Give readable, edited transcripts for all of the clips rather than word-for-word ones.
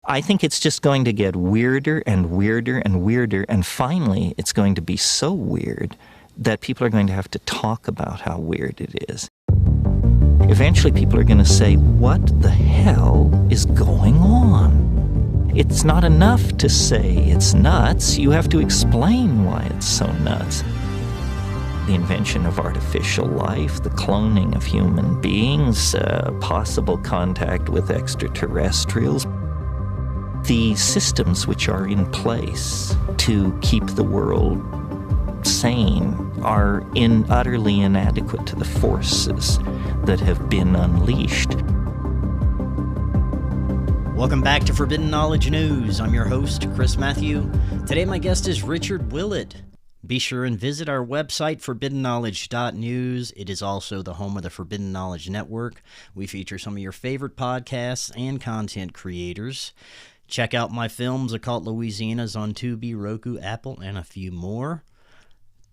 I think it's just going to get weirder and weirder and weirder, and finally it's going to be so weird that people are going to have to talk about how weird it is. Eventually people are going to say, what the hell is going on? It's not enough to say it's nuts. You have to explain why it's so nuts. The invention of artificial life, the cloning of human beings, possible contact with extraterrestrials, the systems which are in place to keep the world sane are utterly inadequate to the forces that have been unleashed. Welcome back to Forbidden Knowledge News. I'm your host, Chris Matthew. Today my guest is Richard Willett. Be sure and visit our website, forbiddenknowledge.news. It is also the home of the Forbidden Knowledge Network. We feature some of your favorite podcasts and content creators. Check out my films, Occult Louisiana's on Tubi, Roku, Apple, and a few more.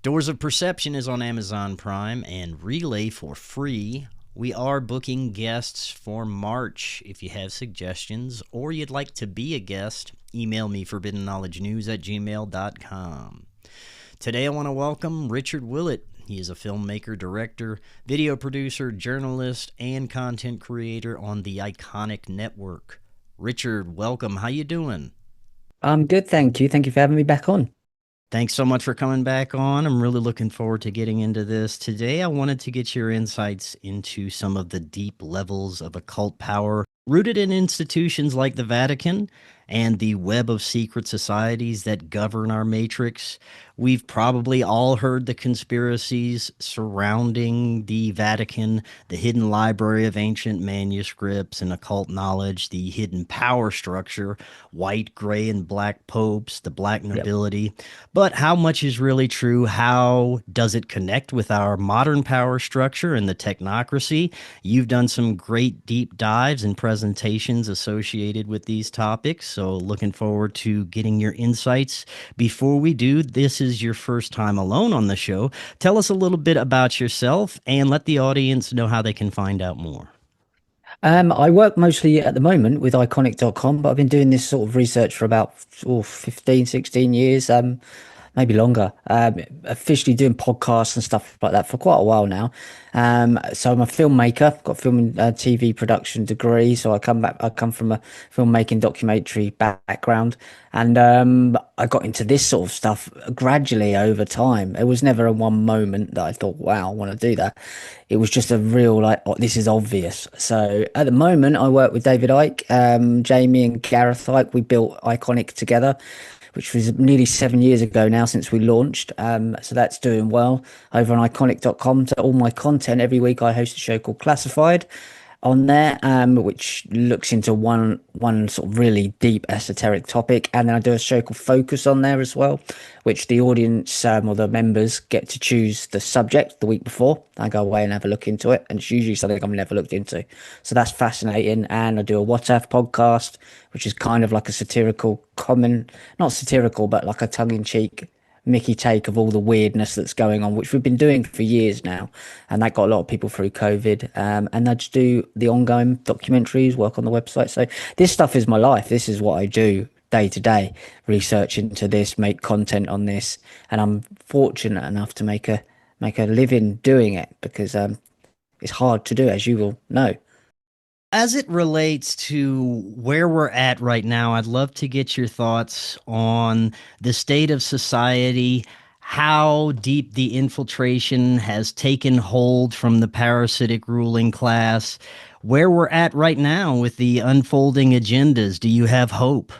Doors of Perception is on Amazon Prime, and Relay for free. We are booking guests for March. If you have suggestions or you'd like to be a guest, email me forbiddenknowledgenews@gmail.com. Today I want to welcome Richard Willett. He is a filmmaker, director, video producer, journalist, and content creator on the Ickonic network. Richard, welcome. How you doing? I'm good, thank you. Thank you for having me back on. Thanks so much for coming back on. I'm really looking forward to getting into this. Today, I wanted to get your insights into some of the deep levels of occult power rooted in institutions like the Vatican and the web of secret societies that govern our matrix. We've probably all heard the conspiracies surrounding the Vatican, the hidden library of ancient manuscripts and occult knowledge, the hidden power structure, white, gray, and black popes, the black nobility. Yep. But how much is really true? How does it connect with our modern power structure and the technocracy? You've done some great deep dives and presentations associated with these topics, so looking forward to getting your insights. Before we do, this is your first time alone on the show. Tell us a little bit about yourself and let the audience know how they can find out more. I work mostly at the moment with Ickonic.com, but I've been doing this sort of research for about 15, 16 years. Maybe longer, officially doing podcasts and stuff like that for quite a while now. So I'm a filmmaker, got a film and TV production degree. So I come from a filmmaking documentary background, and I got into this sort of stuff gradually over time. It was never a one moment that I thought, wow, I want to do that. It was just a real, like, oh, this is obvious. So at the moment I work with David Icke, Jamie and Gareth Icke. We built Ickonic together, which was nearly 7 years ago now since we launched. So that's doing well over on Ickonic.com. So all my content, every week I host a show called Classified on there, which looks into one sort of really deep esoteric topic. And then I do a show called Focus on there as well, which the audience or the members get to choose the subject the week before. I go away and have a look into it, and it's usually something I've never looked into. So that's fascinating. And I do a What If podcast, which is kind of like a satirical not satirical, but like a tongue-in-cheek Mickey take of all the weirdness that's going on, which we've been doing for years now, and that got a lot of people through COVID. And I just do the ongoing documentaries, work on the website. So this stuff is my life. This is what I do day to day, research into this, make content on this, and I'm fortunate enough to make a living doing it, because it's hard to do, as you will know. As it relates to where we're at right now, I'd love to get your thoughts on the state of society, how deep the infiltration has taken hold from the parasitic ruling class, where we're at right now with the unfolding agendas. Do you have hope?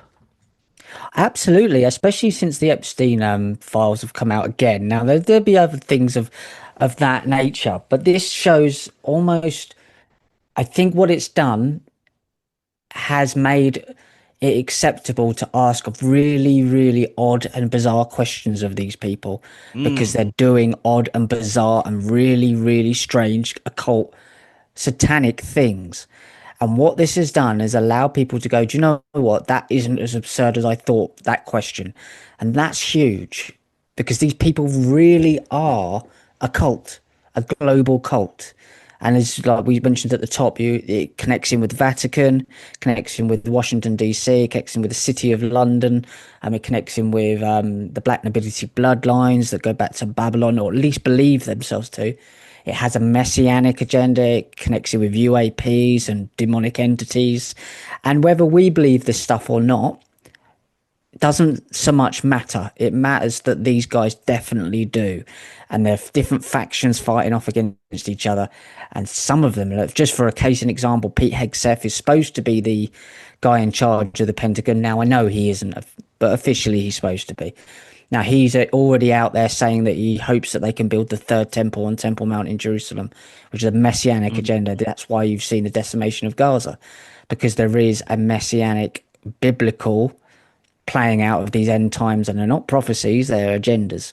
Absolutely, especially since the Epstein files have come out again. Now, there'll be other things of that nature, but this shows almost, I think what it's done has made it acceptable to ask really, really odd and bizarre questions of these people, because they're doing odd and bizarre and really, really strange, occult, satanic things. And what this has done is allow people to go, do you know what? That isn't as absurd as I thought, that question. And that's huge, because these people really are a cult, a global cult. And as like we mentioned at the top, it connects in with the Vatican, connects in with Washington DC, connects in with the City of London, and it connects in with the Black Nobility bloodlines that go back to Babylon, or at least believe themselves to. It has a messianic agenda. It connects in with UAPs and demonic entities, and whether we believe this stuff or not doesn't so much matter. It matters that these guys definitely do, and they're different factions fighting off against each other. And some of them, just for a case and example, Pete Hegseth is supposed to be the guy in charge of the Pentagon. Now I know he isn't, but officially he's supposed to be. Now he's already out there saying that he hopes that they can build the third temple on Temple Mount in Jerusalem, which is a messianic agenda. That's why you've seen the decimation of Gaza, because there is a messianic biblical playing out of these end times, and they're not prophecies, they're agendas.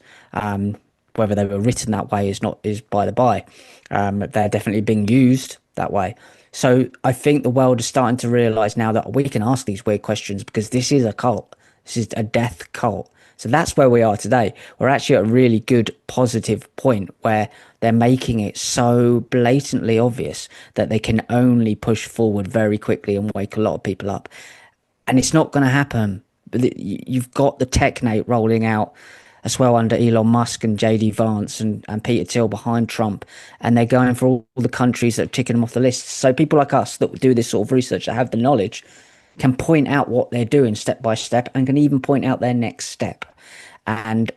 Whether they were written that way is by the by. They're definitely being used that way. So I think the world is starting to realize now that we can ask these weird questions, because this is a cult. This is a death cult. So that's where we are today. We're actually at a really good positive point where they're making it so blatantly obvious that they can only push forward very quickly and wake a lot of people up. And it's not going to happen. You've got the Technate rolling out as well under Elon Musk and JD Vance and Peter Thiel behind Trump, and they're going for all the countries that are ticking them off the list. So people like us that do this sort of research, that have the knowledge, can point out what they're doing step by step, and can even point out their next step. And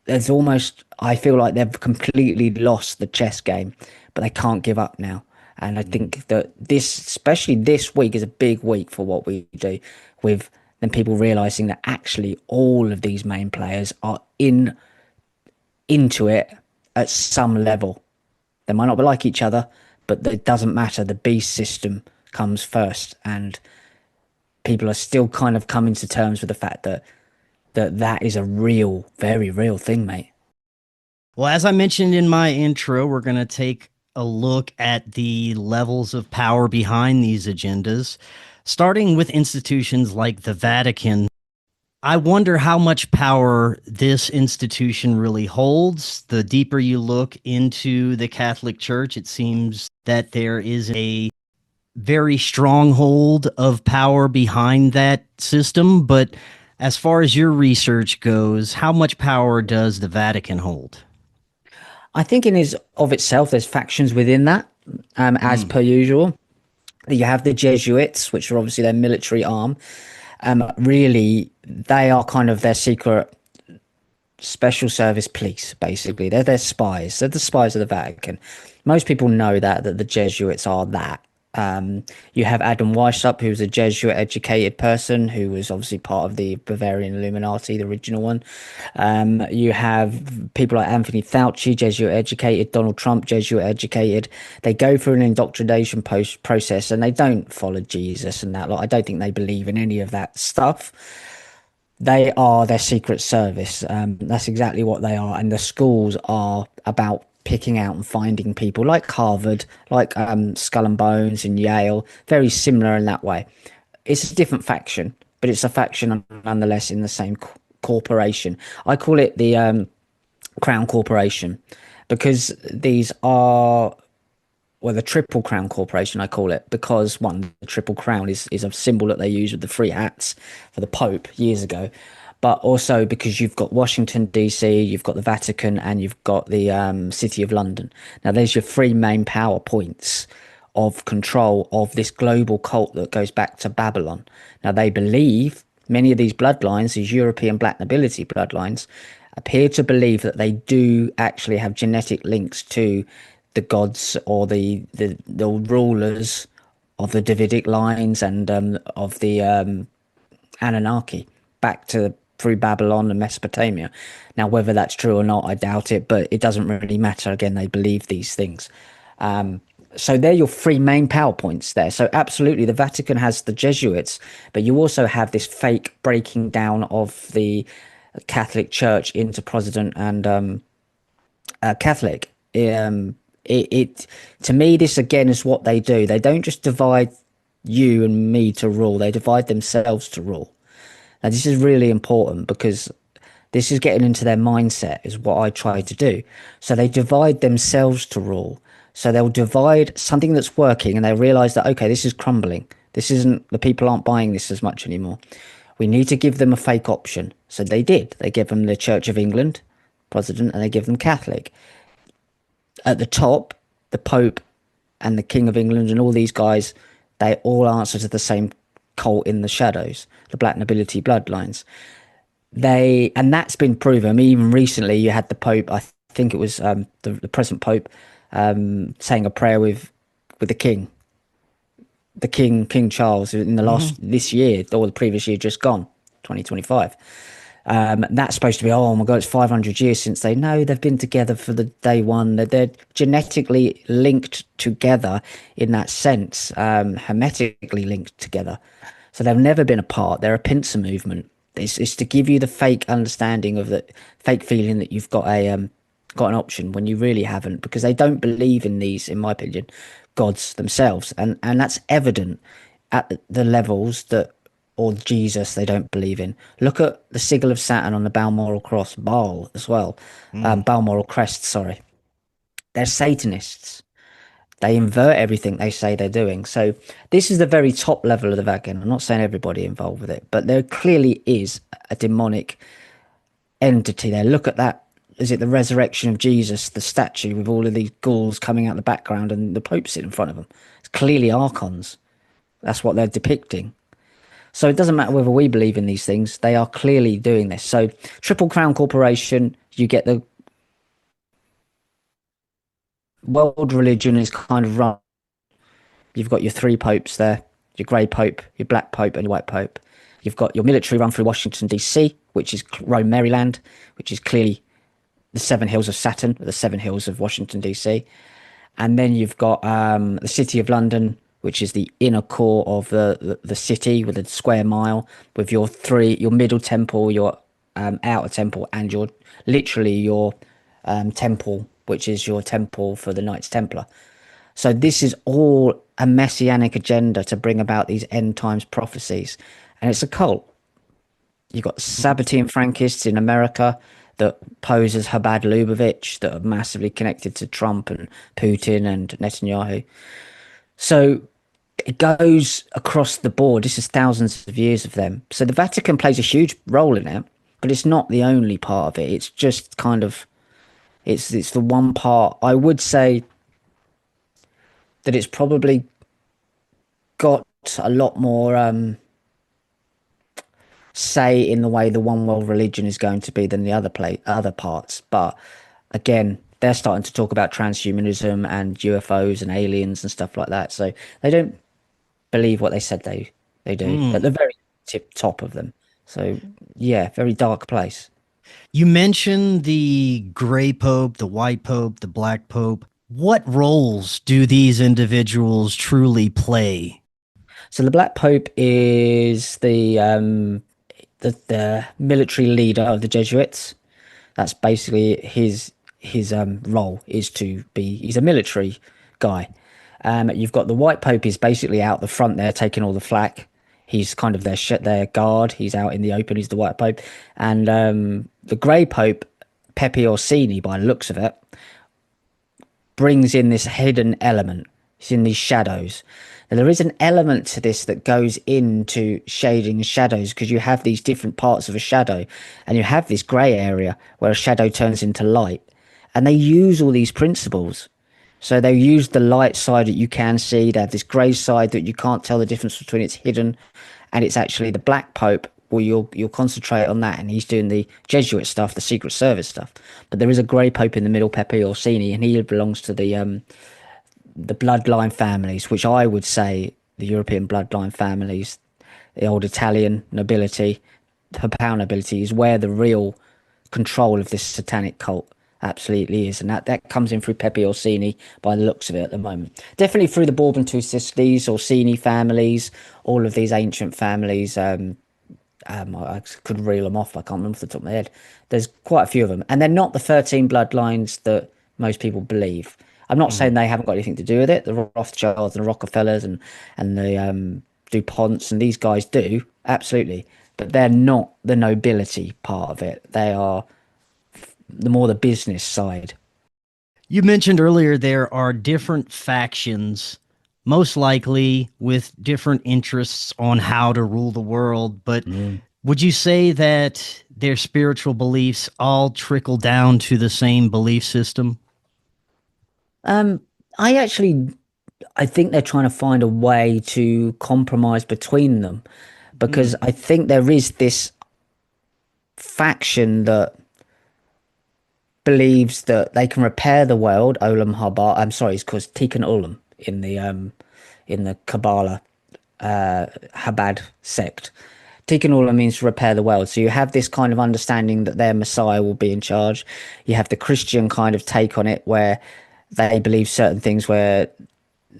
there's almost, I feel like they've completely lost the chess game, but they can't give up now. And I think that especially this week, is a big week for what we do, with then people realizing that actually all of these main players are into it at some level. They might not be like each other, but it doesn't matter. The beast system comes first, and people are still kind of coming to terms with the fact that that is a real, very real thing, mate. Well, as I mentioned in my intro, we're going to take a look at the levels of power behind these agendas, starting with institutions like the Vatican. I wonder how much power this institution really holds. The deeper you look into the Catholic Church, it seems that there is a very strong hold of power behind that system. But as far as your research goes, how much power does the Vatican hold? I think in of itself, there's factions within that, as per usual. You have the Jesuits, which are obviously their military arm. Really, they are kind of their secret special service police, basically. They're their spies. They're the spies of the Vatican. Most people know that the Jesuits are that. You have Adam Weishaupt, who's a Jesuit-educated person who was obviously part of the Bavarian Illuminati, the original one. You have people like Anthony Fauci, Jesuit-educated, Donald Trump, Jesuit-educated. They go through an indoctrination process, and they don't follow Jesus and that. Like, I don't think they believe in any of that stuff. They are their secret service. That's exactly what they are. And the schools are about picking out and finding people like Harvard, like Skull and Bones and Yale, very similar in that way. It's a different faction, but it's a faction nonetheless in the same corporation. I call it the Crown Corporation, because these are, well, the Triple Crown Corporation, I call it, because one, the Triple Crown is a symbol that they use with the three hats for the Pope years ago. But also because you've got Washington, DC, you've got the Vatican, and you've got the City of London. Now, there's your three main power points of control of this global cult that goes back to Babylon. Now, they believe, many of these bloodlines, these European Black Nobility bloodlines, appear to believe that they do actually have genetic links to the gods or the rulers of the Davidic lines and of the Anunnaki back to through Babylon and Mesopotamia. Now, whether that's true or not, I doubt it, but it doesn't really matter. Again, they believe these things. So they're your three main power points there. So absolutely, the Vatican has the Jesuits, but you also have this fake breaking down of the Catholic Church into Protestant and Catholic. It to me, this again is what they do. They don't just divide you and me to rule. They divide themselves to rule. Now, this is really important, because this is getting into their mindset, is what I try to do. So they divide themselves to rule. So they'll divide something that's working and they realize that, okay, this is crumbling. This isn't, the people aren't buying this as much anymore. We need to give them a fake option. So they did. They gave them the Church of England president and they give them Catholic. At the top, the Pope and the King of England and all these guys, they all answer to the same cult in the shadows, the Black Nobility bloodlines. And that's been proven. I mean, even recently you had the Pope, I think it was the present Pope, saying a prayer with the King. The King Charles in the last this year or the previous year just gone, 2025. That's supposed to be, oh my god, it's 500 years since they've been together for the day one. They're genetically linked together in that sense, hermetically linked together. So they've never been apart. They're a pincer movement. It's to give you the fake understanding of the fake feeling that you've got an option when you really haven't, because they don't believe in these, in my opinion, gods themselves, and that's evident at the levels that, or Jesus, they don't believe in. Look at the sigil of Saturn on the Balmoral cross, Baal as well, Balmoral crest. Sorry, they're Satanists. They invert everything they say they're doing. So this is the very top level of the Vatican. I'm not saying everybody involved with it, but there clearly is a demonic entity there. Look at that. Is it the resurrection of Jesus, the statue with all of these ghouls coming out the background and the Pope sitting in front of them? It's clearly archons. That's what they're depicting. So it doesn't matter whether we believe in these things. They are clearly doing this. So Triple Crown Corporation, you get the world religion is kind of run. You've got your three popes there, your grey pope, your black pope and your white pope. You've got your military run through Washington, D.C., which is Rome, Maryland, which is clearly the 7 hills of Saturn, the 7 hills of Washington, D.C. And then you've got the City of London, which is the inner core of the city with a square mile, with your middle temple, your outer temple, and your temple, which is your temple for the Knights Templar. So this is all a messianic agenda to bring about these end times prophecies. And it's a cult. You've got Sabbatean Frankists in America that pose as Chabad Lubavitch, that are massively connected to Trump and Putin and Netanyahu. So it goes across the board. This is thousands of years of them. So the Vatican plays a huge role in it, but it's not the only part of it. It's just kind of, it's the one part. I would say that it's probably got a lot more say in the way the one world religion is going to be than the other parts. But again, they're starting to talk about transhumanism and UFOs and aliens and stuff like that. So they don't believe what they said they do at the very top of them. So yeah, very dark place. You mentioned the gray pope, the white pope, the black pope. What roles do these individuals truly play? So the Black Pope is the military leader of the Jesuits. That's basically his role, is to be, he's a military guy. You've got the White Pope is basically out the front there taking all the flack. He's kind of their guard. He's out in the open. He's the White Pope. And the Grey Pope, Pepe Orsini, by the looks of it, brings in this hidden element. It's in these shadows. And there is an element to this that goes into shading shadows, because you have these different parts of a shadow and you have this grey area where a shadow turns into light. And they use all these principles. So they use the light side that you can see. They have this grey side that you can't tell the difference between. It's hidden. And it's actually the Black Pope. Well, you'll concentrate on that, and he's doing the Jesuit stuff, the Secret Service stuff. But there is a grey pope in the middle, Pepe Orsini, and he belongs to the bloodline families, which I would say the European bloodline families, the old Italian nobility, the Papal nobility, is where the real control of this satanic cult absolutely is. And that comes in through Pepe Orsini by the looks of it at the moment. Definitely through the Bourbon Two Sicilies, Orsini families, all of these ancient families. I could reel them off. I can't remember off the top of my head. There's quite a few of them. And they're not the 13 bloodlines that most people believe. I'm not saying they haven't got anything to do with it. The Rothschilds and the Rockefellers and the DuPonts and these guys do, absolutely. But they're not the nobility part of it. They are the business side. You mentioned earlier there are different factions, most likely with different interests on how to rule the world. But would you say that their spiritual beliefs all trickle down to the same belief system? Um, I think they're trying to find a way to compromise between them because I think there is this faction that believes that they can repair the world. Olam Habar. I'm sorry, it's called Tikkun Olam in the Kabbalah Chabad sect. Tikkun Olam means to repair the world. So you have this kind of understanding that their Messiah will be in charge. You have the Christian kind of take on it where they believe certain things where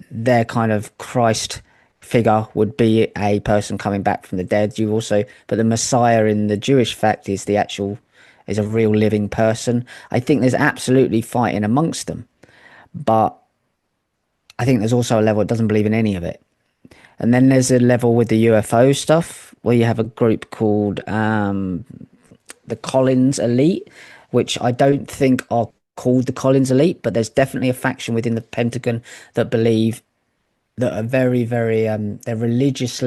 their kind of Christ figure would be a person coming back from the dead. You also, but the Messiah in the Jewish fact is is a real living person. I think there's absolutely fighting amongst them, but I think there's also a level that doesn't believe in any of it. And then there's a level with the UFO stuff where you have a group called the Collins Elite, which I don't think are called the Collins Elite, but there's definitely a faction within the Pentagon that believe that are very, very they're religious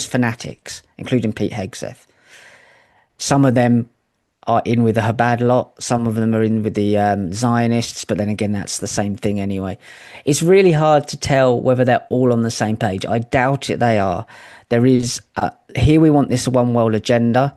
fanatics, including Pete Hegseth. Some of them are in with the Chabad lot. Some of them are in with the Zionists, but then again, that's the same thing anyway. It's really hard to tell whether they're all on the same page. I doubt it they are. There is, here we want this one world agenda,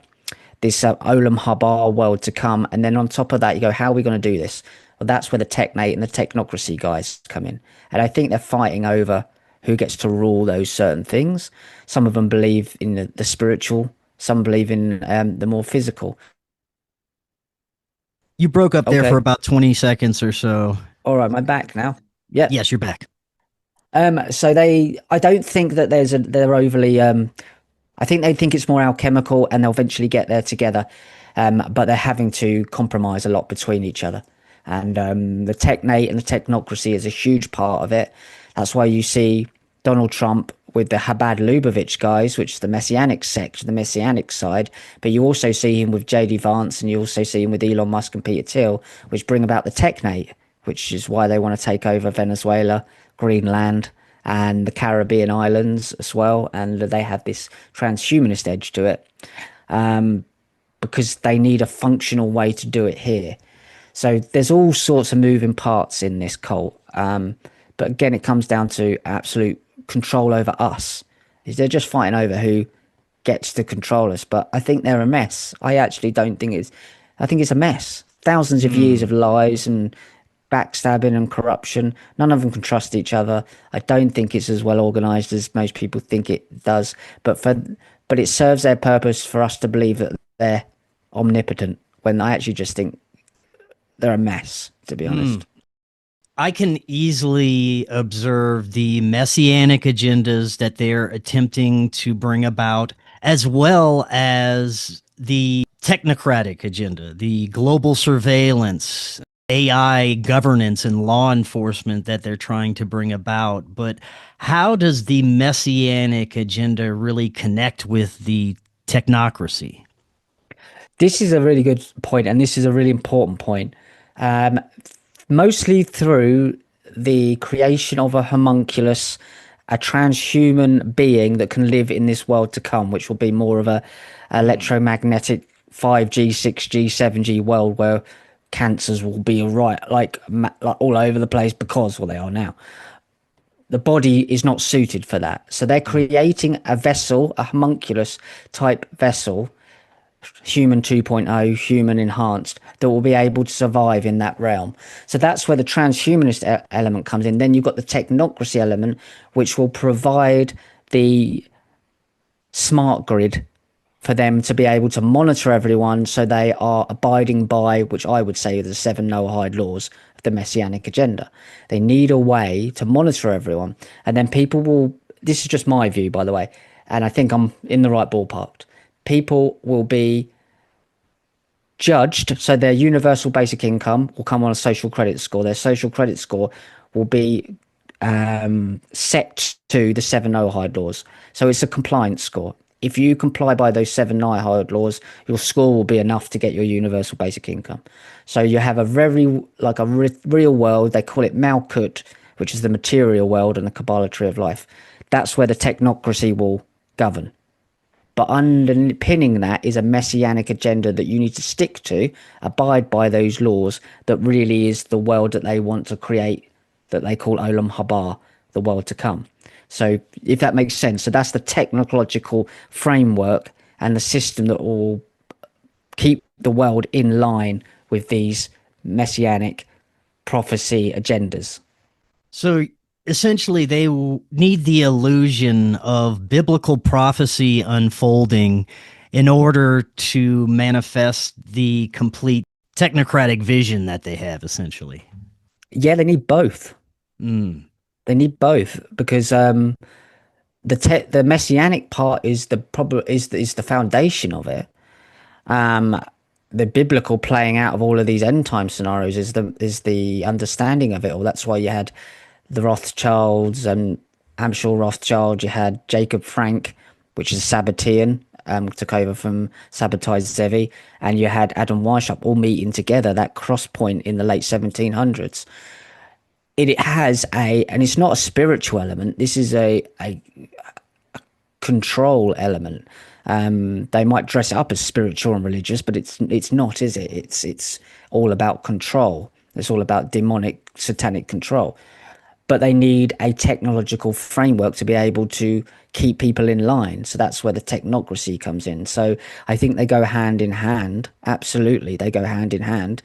this Olam Habar world to come. And then on top of that, you go, how are we going to do this? Well, that's where the Technate and the Technocracy guys come in. And I think they're fighting over who gets to rule those certain things. Some of them believe in the spiritual, some believe in the more physical. You broke up there for about 20 seconds or so. All right, am I back now? Yeah. Yes, you're back. So I don't think that they're overly, I think they think it's more alchemical and they'll eventually get there together. But they're having to compromise a lot between each other. And the Technate and the Technocracy is a huge part of it. That's why you see Donald Trump with the Chabad Lubavitch guys, which is the Messianic sect, the Messianic side. But you also see him with J.D. Vance, and you also see him with Elon Musk and Peter Thiel, which bring about the Technate, which is why they want to take over Venezuela, Greenland, and the Caribbean islands as well. And they have this transhumanist edge to it because they need a functional way to do it here. So there's all sorts of moving parts in this cult. But again, it comes down to absolute control over us. They're just fighting over who gets to control us. But I think they're a mess. I actually don't think I think it's a mess. Thousands of years of lies and backstabbing and corruption. None of them can trust each other. I don't think it's as well organized as most people think it does. But it serves their purpose for us to believe that they're omnipotent, when I actually just think they're a mess, to be honest. I can easily observe the messianic agendas that they're attempting to bring about, as well as the technocratic agenda, the global surveillance, AI governance, and law enforcement that they're trying to bring about. But how does the messianic agenda really connect with the technocracy? This is a really good point, and this is a really important point. Mostly through the creation of a homunculus, a transhuman being that can live in this world to come, which will be more of a electromagnetic 5G, 6G, 7G world where cancers will be like all over the place because, well, they are now. The body is not suited for that. So they're creating a vessel, a homunculus type vessel, human 2.0, human enhanced, that will be able to survive in that realm. So that's where the transhumanist element comes in. Then you've got the technocracy element, which will provide the smart grid for them to be able to monitor everyone so they are abiding by, which I would say are the 7 Noahide laws of the Messianic agenda. They need a way to monitor everyone. And then people will, this is just my view, by the way, and I think I'm in the right ballpark. People will be judged, so their universal basic income will come on a social credit score. Their social credit score will be set to the 7 Noahide laws. So it's a compliance score. if you comply by those 7 NIHID laws, your score will be enough to get your universal basic income. So you have a very, like a real world, they call it Malkut, which is the material world, and the Kabbalah tree of life. That's where the technocracy will govern. But underpinning that is a messianic agenda that you need to stick to, abide by those laws, that really is the world that they want to create, that they call Olam Haba, the world to come. So if that makes sense. So that's the technological framework and the system that will keep the world in line with these messianic prophecy agendas. So essentially, they need the illusion of biblical prophecy unfolding in order to manifest the complete technocratic vision that they have, essentially. Yeah, they need both. They need both, because the messianic part is the foundation of it. The biblical playing out of all of these end time scenarios is the understanding of it all. That's why you had the Rothschilds and Amschel Rothschild. You had Jacob Frank, which is Sabbatean, took over from Sabbatai Zevi, and you had Adam Weishaupt all meeting together, that cross point in the late 1700s. It has and it's not a spiritual element. This is a control element. They might dress it up as spiritual and religious, but it's not, is it? It's all about control. It's all about demonic, satanic control. But they need a technological framework to be able to keep people in line. So that's where the technocracy comes in. So I think they go hand in hand. Absolutely, they go hand in hand,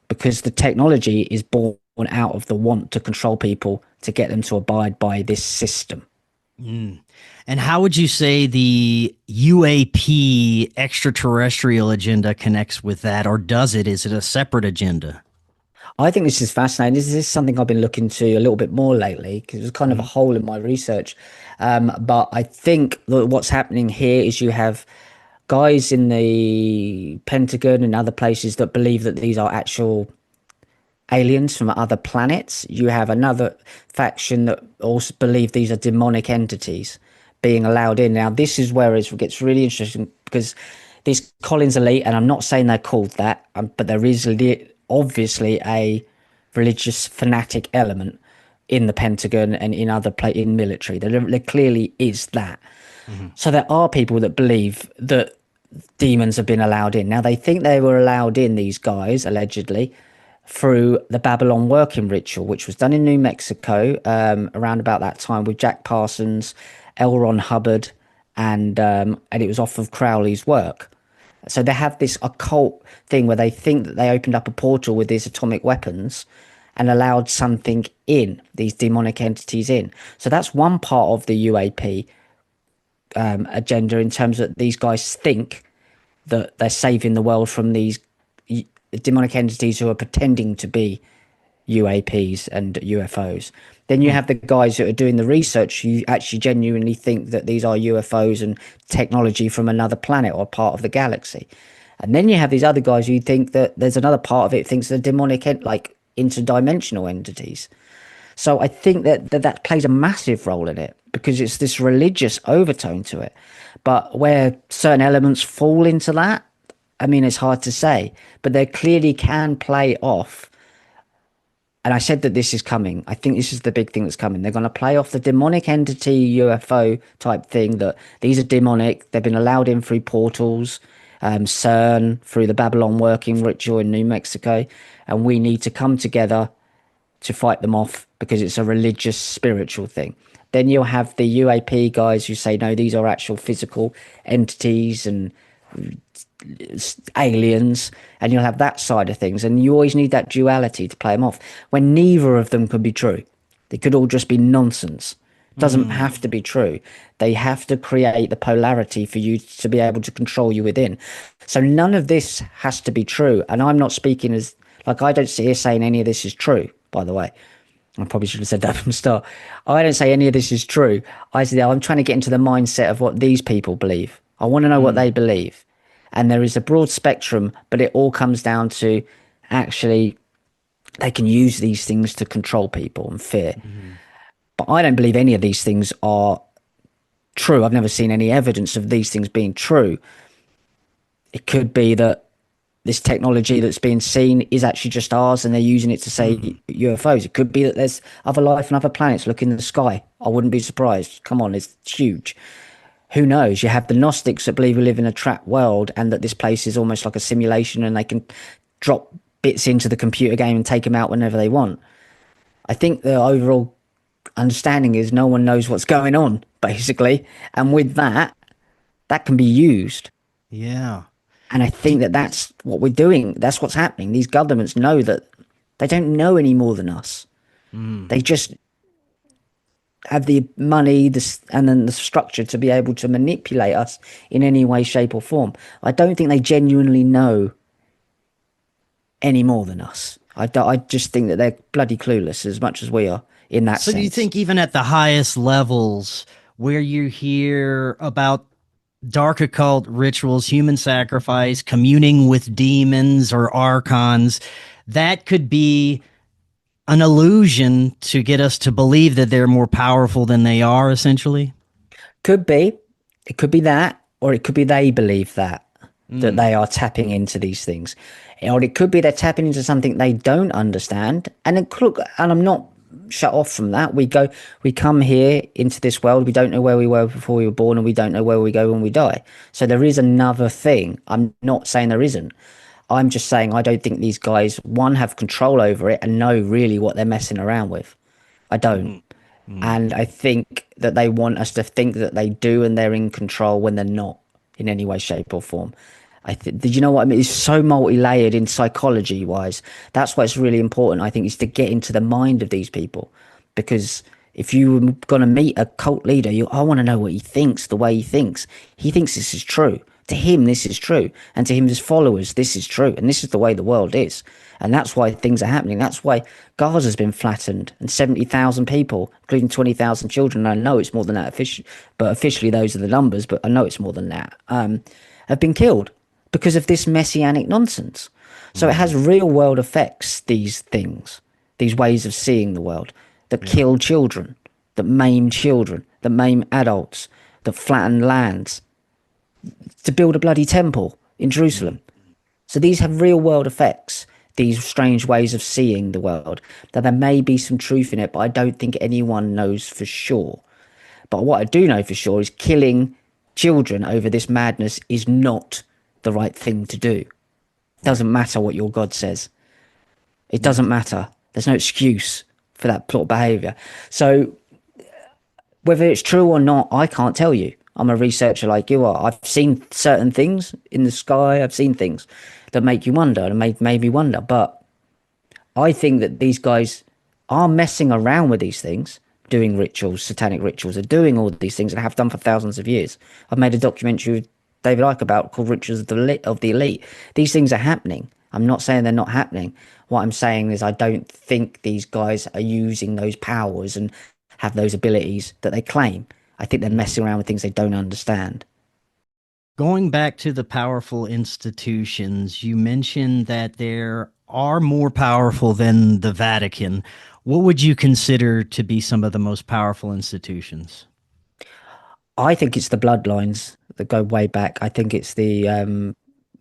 because the technology is born out of the want to control people, to get them to abide by this system. And how would you say the UAP extraterrestrial agenda connects with that, or does it? Is it a separate agenda? I think this is fascinating. This is something I've been looking to a little bit more lately, because it was kind of a hole in my research. But I think that what's happening here is you have guys in the Pentagon and other places that believe that these are actual aliens from other planets. You have another faction that also believe these are demonic entities being allowed in. Now, this is where it gets really interesting, because this Collins elite, and I'm not saying they're called that, but there is obviously a religious fanatic element in the Pentagon and in other in military. There clearly is that. So there are people that believe that demons have been allowed in. Now, they think they were allowed in, these guys, allegedly, through the Babylon working ritual, which was done in New Mexico around about that time with Jack Parsons, L. Ron Hubbard, and it was off of Crowley's work. So they have this occult thing where they think that they opened up a portal with these atomic weapons and allowed something in, these demonic entities in. So that's one part of the UAP agenda, in terms of these guys think that they're saving the world from these demonic entities who are pretending to be UAPs and UFOs. Then you have the guys that are doing the research who actually genuinely think that these are UFOs and technology from another planet or part of the galaxy. And then you have these other guys who think that there's another part of it, thinks they're demonic, like interdimensional entities. So I think that plays a massive role in it, because it's this religious overtone to it. But where certain elements fall into that, I mean, it's hard to say, but they clearly can play off. And I said that this is coming. I think this is the big thing that's coming. They're going to play off the demonic entity UFO type thing, that these are demonic. They've been allowed in through portals, CERN, through the Babylon working ritual in New Mexico. And we need to come together to fight them off, because it's a religious, spiritual thing. Then you'll have the UAP guys who say, no, these are actual physical entities and aliens, and you'll have that side of things. And you always need that duality to play them off, when neither of them could be true. They could all just be nonsense. It doesn't have to be true. They have to create the polarity for you to be able to control you within. So none of this has to be true. And I'm not speaking as, like, I don't sit here saying any of this is true, by the way. I probably should have said that from the start. I don't say any of this is true. I say I'm trying to get into the mindset of what these people believe. I want to know what they believe. And there is a broad spectrum, but it all comes down to, actually, they can use these things to control people and fear. But I don't believe any of these things are true. I've never seen any evidence of these things being true. It could be that this technology that's being seen is actually just ours and they're using it to say UFOs. It could be that there's other life and other planets. Look in the sky. I wouldn't be surprised. Come on, it's huge. Who knows? You have the Gnostics that believe we live in a trapped world and that this place is almost like a simulation and they can drop bits into the computer game and take them out whenever they want. I think the overall understanding is no one knows what's going on, basically. And with that, that can be used. Yeah. And I think that that's what we're doing. That's what's happening. These governments know that they don't know any more than us. They just have the money and then the structure to be able to manipulate us in any way, shape or form. I don't think they genuinely know any more than us. I just think that they're bloody clueless as much as we are in that sense. So do you think even at the highest levels where you hear about dark occult rituals, human sacrifice, communing with demons or archons, that could be an illusion to get us to believe that they're more powerful than they are, essentially? Could be. It could be that, or it could be they believe that they are tapping into these things. Or it could be they're tapping into something they don't understand. And then, look, and I'm not shut off from that. We come here into this world. We don't know where we were before we were born, and we don't know where we go when we die. So there is another thing. I'm not saying there isn't. I'm just saying I don't think these guys, one, have control over it and know really what they're messing around with. I don't. And I think that they want us to think that they do and they're in control when they're not in any way, shape or form. Did you know what I mean? It's so multi-layered in psychology wise. That's why it's really important, I think, is to get into the mind of these people. Because if you're going to meet a cult leader, I want to know what he thinks, the way he thinks. He thinks this is true. To him, this is true. And to him, his followers, this is true. And this is the way the world is. And that's why things are happening. That's why Gaza's been flattened and 70,000 people, including 20,000 children, and I know it's more than that, but officially those are the numbers, but I know it's more than that, have been killed because of this messianic nonsense. So it has real world effects, these things, these ways of seeing the world that kill children, that maim children, that maim adults, that flatten lands, to build a bloody temple in Jerusalem. So these have real world effects, these strange ways of seeing the world. That there may be some truth in it, but I don't think anyone knows for sure. But what I do know for sure is killing children over this madness is not the right thing to do. It doesn't matter what your God says. It doesn't matter. There's no excuse for that plot behavior. So whether it's true or not, I can't tell you. I'm a researcher like you are. I've seen certain things in the sky. I've seen things that make you wonder and made me wonder. But I think that these guys are messing around with these things, doing rituals, satanic rituals, are doing all these things and have done for thousands of years. I've made a documentary with David Icke about called Rituals of the Elite. These things are happening. I'm not saying they're not happening. What I'm saying is I don't think these guys are using those powers and have those abilities that they claim. I think they're messing around with things they don't understand. Going back to the powerful institutions, you mentioned that there are more powerful than the Vatican. What would you consider to be some of the most powerful institutions? I think it's the bloodlines that go way back. I think it's the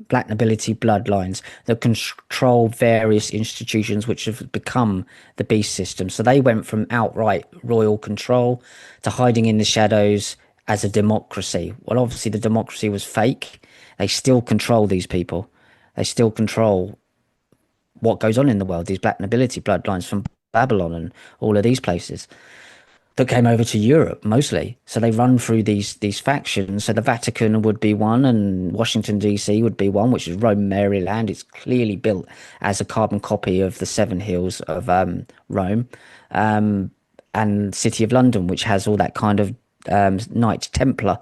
black nobility bloodlines that control various institutions which have become the beast system. So they went from outright royal control to hiding in the shadows as a democracy. Well, obviously the democracy was fake. They still control these people. They still control what goes on in the world, these black nobility bloodlines from Babylon and all of these places that came over to Europe mostly. So they run through these factions. So the Vatican would be one, and Washington DC would be one, which is Rome, Maryland. It's clearly built as a carbon copy of the Seven Hills of Rome, and City of London, which has all that kind of Knights Templar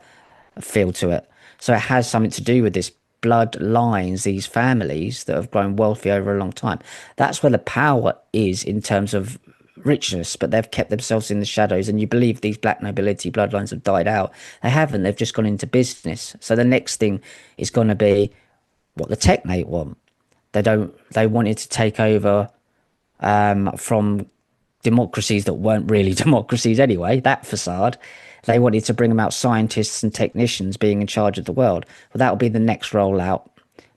feel to it. So it has something to do with this bloodlines, these families that have grown wealthy over a long time. That's where the power is in terms of richness, but they've kept themselves in the shadows. And you believe these black nobility bloodlines have died out. They haven't. They've just gone into business. So the next thing is going to be what the technate want. They wanted to take over from democracies that weren't really democracies anyway, that facade. They wanted to bring about scientists and technicians being in charge of the world. Well, that'll be the next rollout.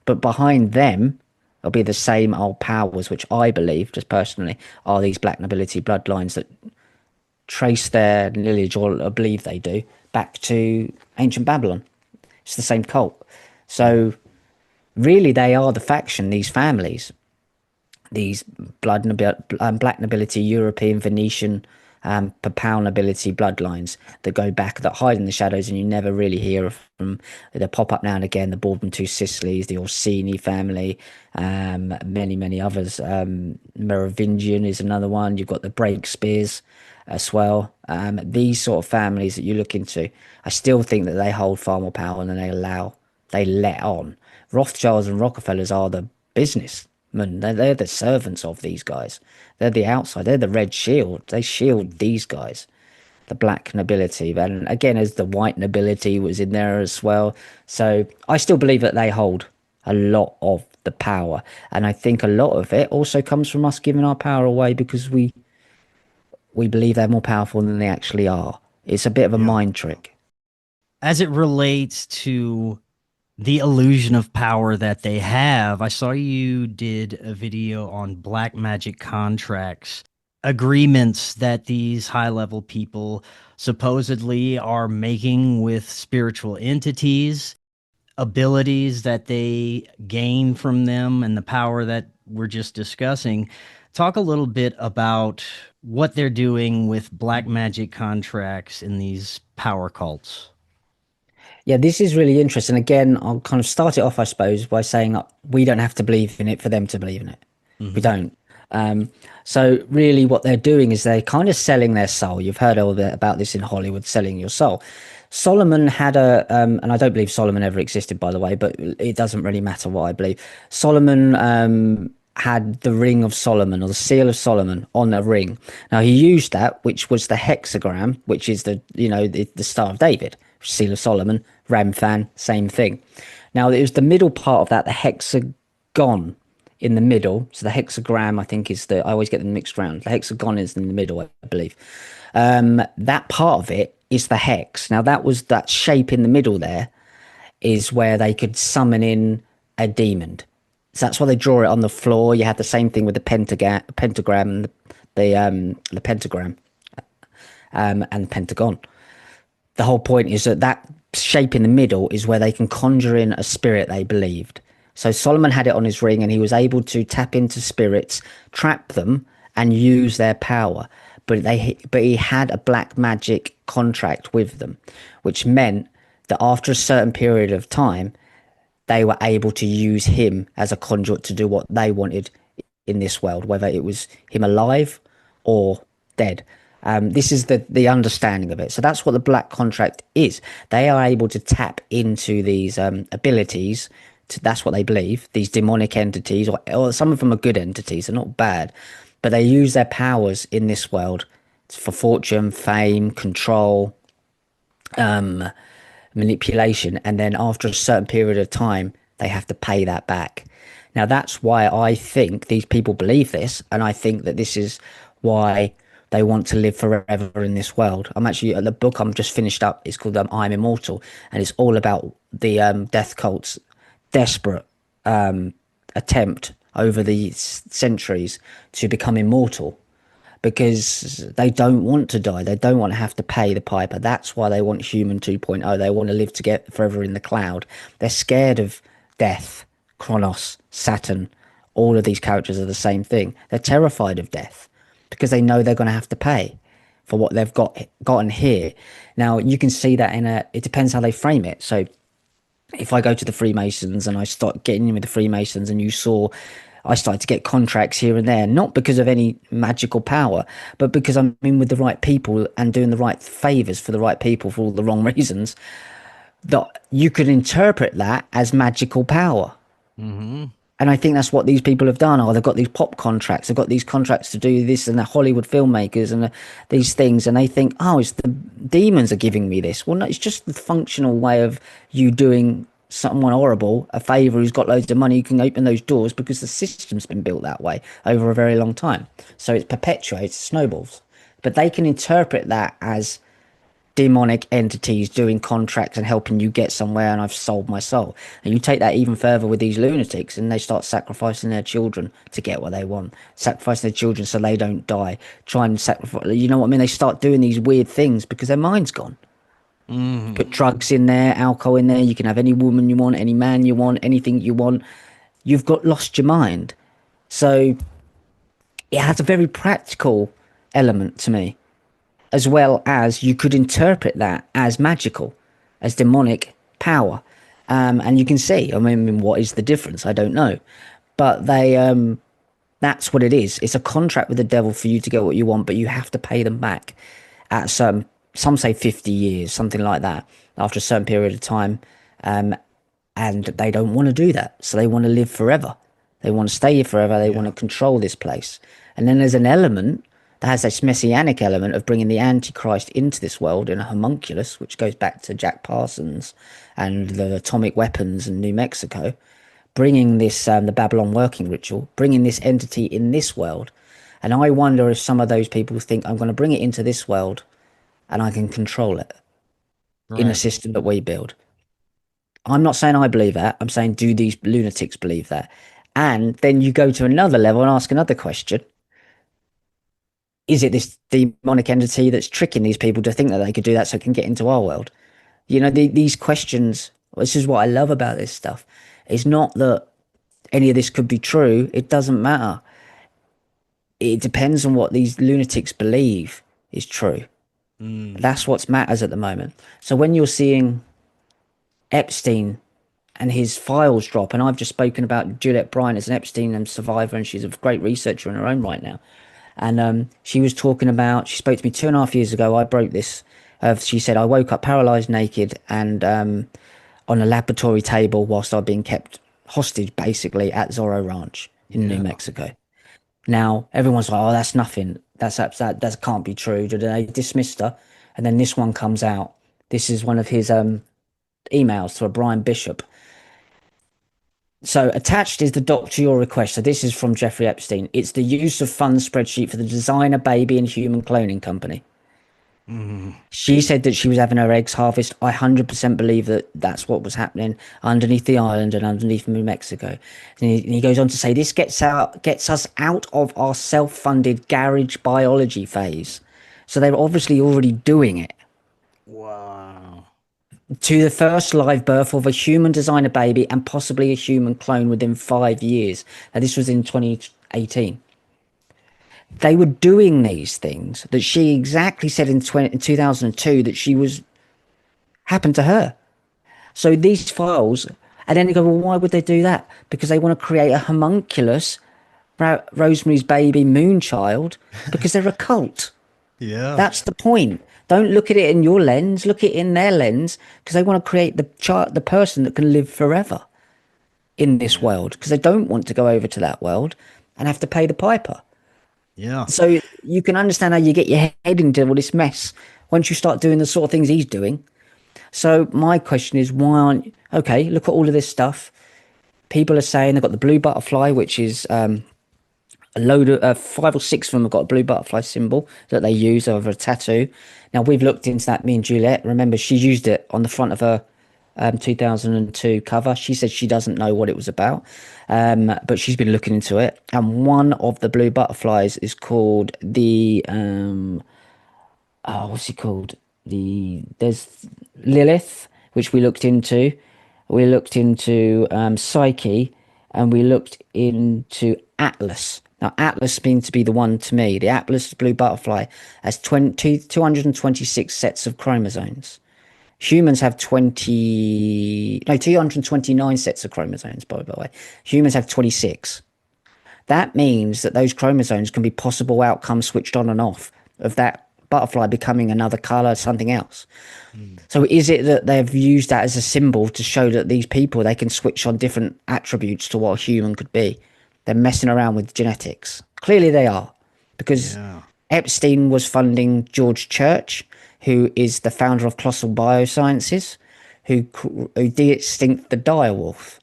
But behind them, it'll be the same old powers, which I believe, just personally, are these black nobility bloodlines that trace their lineage, or believe they do, back to ancient Babylon. It's the same cult. So really, they are the faction, these families, these black nobility, European, Venetian, Papal nobility bloodlines that go back, that hide in the shadows, and you never really hear of them. They pop up now and again. The Bourbon Two Sicilies, the Orsini family, many others. Merovingian is another one. You've got the Breakspears as well. These sort of families that you look into, I still think that they hold far more power than they let on. Rothschilds and Rockefellers are the businessmen. They're the servants of these guys. They're the outside. They're the red shield. They shield these guys, the black nobility. And again, as the white nobility was in there as well. So I still believe that they hold a lot of the power. And I think a lot of it also comes from us giving our power away because we believe they're more powerful than they actually are. It's a bit of a mind trick. As it relates to the illusion of power that they have, I saw you did a video on black magic contracts, agreements that these high-level people supposedly are making with spiritual entities, abilities that they gain from them, and the power that we're just discussing. Talk a little bit about what they're doing with black magic contracts in these power cults. Yeah, this is really interesting. Again, I'll kind of start it off, I suppose, by saying we don't have to believe in it for them to believe in it. We don't. So really what they're doing is they're kind of selling their soul. You've heard all about this in Hollywood, selling your soul. Solomon had and I don't believe Solomon ever existed, by the way, but it doesn't really matter what I believe. Solomon had the ring of Solomon, or the seal of Solomon, on a ring. Now he used that, which was the hexagram, which is the Star of David, seal of Solomon, Ramfan, same thing. Now it was the middle part of that, the hexagon in the middle. So the hexagram, I think, I always get them mixed around. The hexagon is in the middle, I believe. That part of it is the hex. Now that shape in the middle there is where they could summon in a demon. So that's why they draw it on the floor. You had the same thing with the pentagram, the pentagram, and the pentagon. The whole point is that shape in the middle is where they can conjure in a spirit they believed. So Solomon had it on his ring, and he was able to tap into spirits, trap them, and use their power. But he had a black magic contract with them, which meant that after a certain period of time, they were able to use him as a conduit to do what they wanted in this world, whether it was him alive or dead. This is the understanding of it. So that's what the black contract is. They are able to tap into these abilities. That's what they believe, these demonic entities, or some of them are good entities, they're not bad, but they use their powers in this world for fortune, fame, control, manipulation, and then after a certain period of time they have to pay that back. Now that's why I think these people believe this, and I think that this is why they want to live forever in this world. I'm actually, the book I'm just finished up is called I'm Immortal, and it's all about the death cult's desperate attempt over the centuries to become immortal, because they don't want to die. They don't want to have to pay the piper. That's why they want human 2.0. They want to live to get forever in the cloud. They're scared of death. Kronos, Saturn, all of these characters are the same thing. They're terrified of death because they know they're going to have to pay for what they've gotten here. Now, you can see that it depends how they frame it. So if I go to the Freemasons and I start getting in with the Freemasons, and I started to get contracts here and there, not because of any magical power, but because I'm in with the right people and doing the right favors for the right people for all the wrong reasons, that you could interpret that as magical power. And I think that's what these people have done. They've got these pop contracts, they've got these contracts to do this, and the Hollywood filmmakers and these things, and they think, it's the demons are giving me this. Well, no, it's just the functional way of you doing someone horrible a favor who's got loads of money. You can open those doors because the system's been built that way over a very long time. So it perpetuates, snowballs. But they can interpret that as demonic entities doing contracts and helping you get somewhere, and I've sold my soul. And you take that even further with these lunatics, and they start sacrificing their children to get what they want, sacrificing their children so they don't die, try and sacrifice, you know what I mean? They start doing these weird things because their mind's gone. Put drugs in there, alcohol in there, you can have any woman you want, any man you want, anything you want. You've got lost your mind. So it has a very practical element to me, as well as you could interpret that as magical, as demonic power. And you can see, I mean, what is the difference? I don't know. But that's what it is. It's a contract with the devil for you to get what you want, but you have to pay them back at some say 50 years, something like that, after a certain period of time. And they don't want to do that. So they want to live forever. They want to stay here forever. They want to control this place. And then there's an element that has this messianic element of bringing the Antichrist into this world in a homunculus, which goes back to Jack Parsons and the atomic weapons in New Mexico, bringing this, the Babylon working ritual, bringing this entity in this world. And I wonder if some of those people think, I'm going to bring it into this world and I can control it in a system that we build. I'm not saying I believe that. I'm saying, do these lunatics believe that? And then you go to another level and ask another question. Is it this demonic entity that's tricking these people to think that they could do that so it can get into our world? You know, these questions, this is what I love about this stuff. It's not that any of this could be true. It doesn't matter. It depends on what these lunatics believe is true. That's what matters at the moment. So when you're seeing Epstein and his files drop, and I've just spoken about Juliette Bryant as an Epstein survivor, and she's a great researcher in her own right now. And she was talking about, she spoke to me 2.5 years ago. I broke this. She said, I woke up paralyzed, naked, and on a laboratory table whilst I'd been kept hostage, basically, at Zorro Ranch in New Mexico. Now, everyone's like, oh, that's nothing. That can't be true. They dismissed her. And then this one comes out. This is one of his emails to a Brian Bishop. So attached is the doc to your request. So this is from Jeffrey Epstein. It's the use of funds spreadsheet for the designer baby and human cloning company. She said that she was having her eggs harvested. I 100% believe that that's what was happening underneath the island and underneath New Mexico. And he goes on to say, this gets us out of our self-funded garage biology phase. So they're obviously already doing it. Wow. To the first live birth of a human designer baby and possibly a human clone within 5 years. Now, this was in 2018. They were doing these things that she exactly said in 2002 that she was happened to her. So these files, and then they go, well, why would they do that? Because they want to create a homunculus, Rosemary's Baby Moonchild, because they're a cult. Yeah. That's the point. Don't look at it in your lens, look at it in their lens, because they want to create the person that can live forever in this world, because they don't want to go over to that world and have to pay the piper. Yeah. So you can understand how you get your head into all this mess once you start doing the sort of things he's doing. So my question is, why aren't, okay, look at all of this stuff. People are saying they've got the blue butterfly, which is a load of 5 or 6 of them have got a blue butterfly symbol that they use over a tattoo. Now, we've looked into that, me and Juliette. Remember, she used it on the front of her 2002 cover. She said she doesn't know what it was about, but she's been looking into it. And one of the blue butterflies is called the what's it called? There's Lilith, which we looked into. We looked into Psyche, and we looked into Atlas. Now, Atlas seems to be the one to me. The Atlas blue butterfly has 226 sets of chromosomes. Humans have 229 sets of chromosomes, by the way. Humans have 26. That means that those chromosomes can be possible outcomes switched on and off of that butterfly becoming another color, something else. So is it that they've used that as a symbol to show that these people, they can switch on different attributes to what a human could be? They're messing around with genetics. Clearly they are, because Epstein was funding George Church, who is the founder of Colossal Biosciences, who de-extinct the direwolf.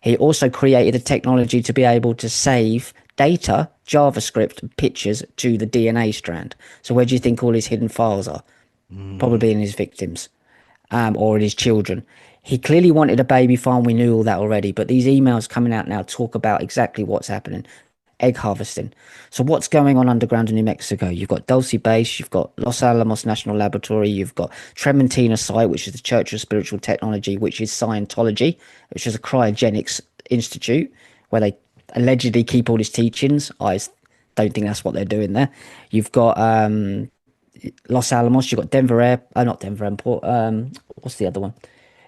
He also created a technology to be able to save data, JavaScript, pictures to the DNA strand. So where do you think all his hidden files are? probably in his victims, or in his children. He clearly wanted a baby farm. We knew all that already, but these emails coming out now talk about exactly what's happening. Egg harvesting. So what's going on underground in New Mexico? You've got Dulce Base, you've got Los Alamos National Laboratory, you've got Trementina Site, which is the Church of Spiritual Technology, which is Scientology, which is a cryogenics institute where they allegedly keep all his teachings. I don't think that's what they're doing there. You've got Los Alamos, you've got Denver Air, not Denver Airport, what's the other one?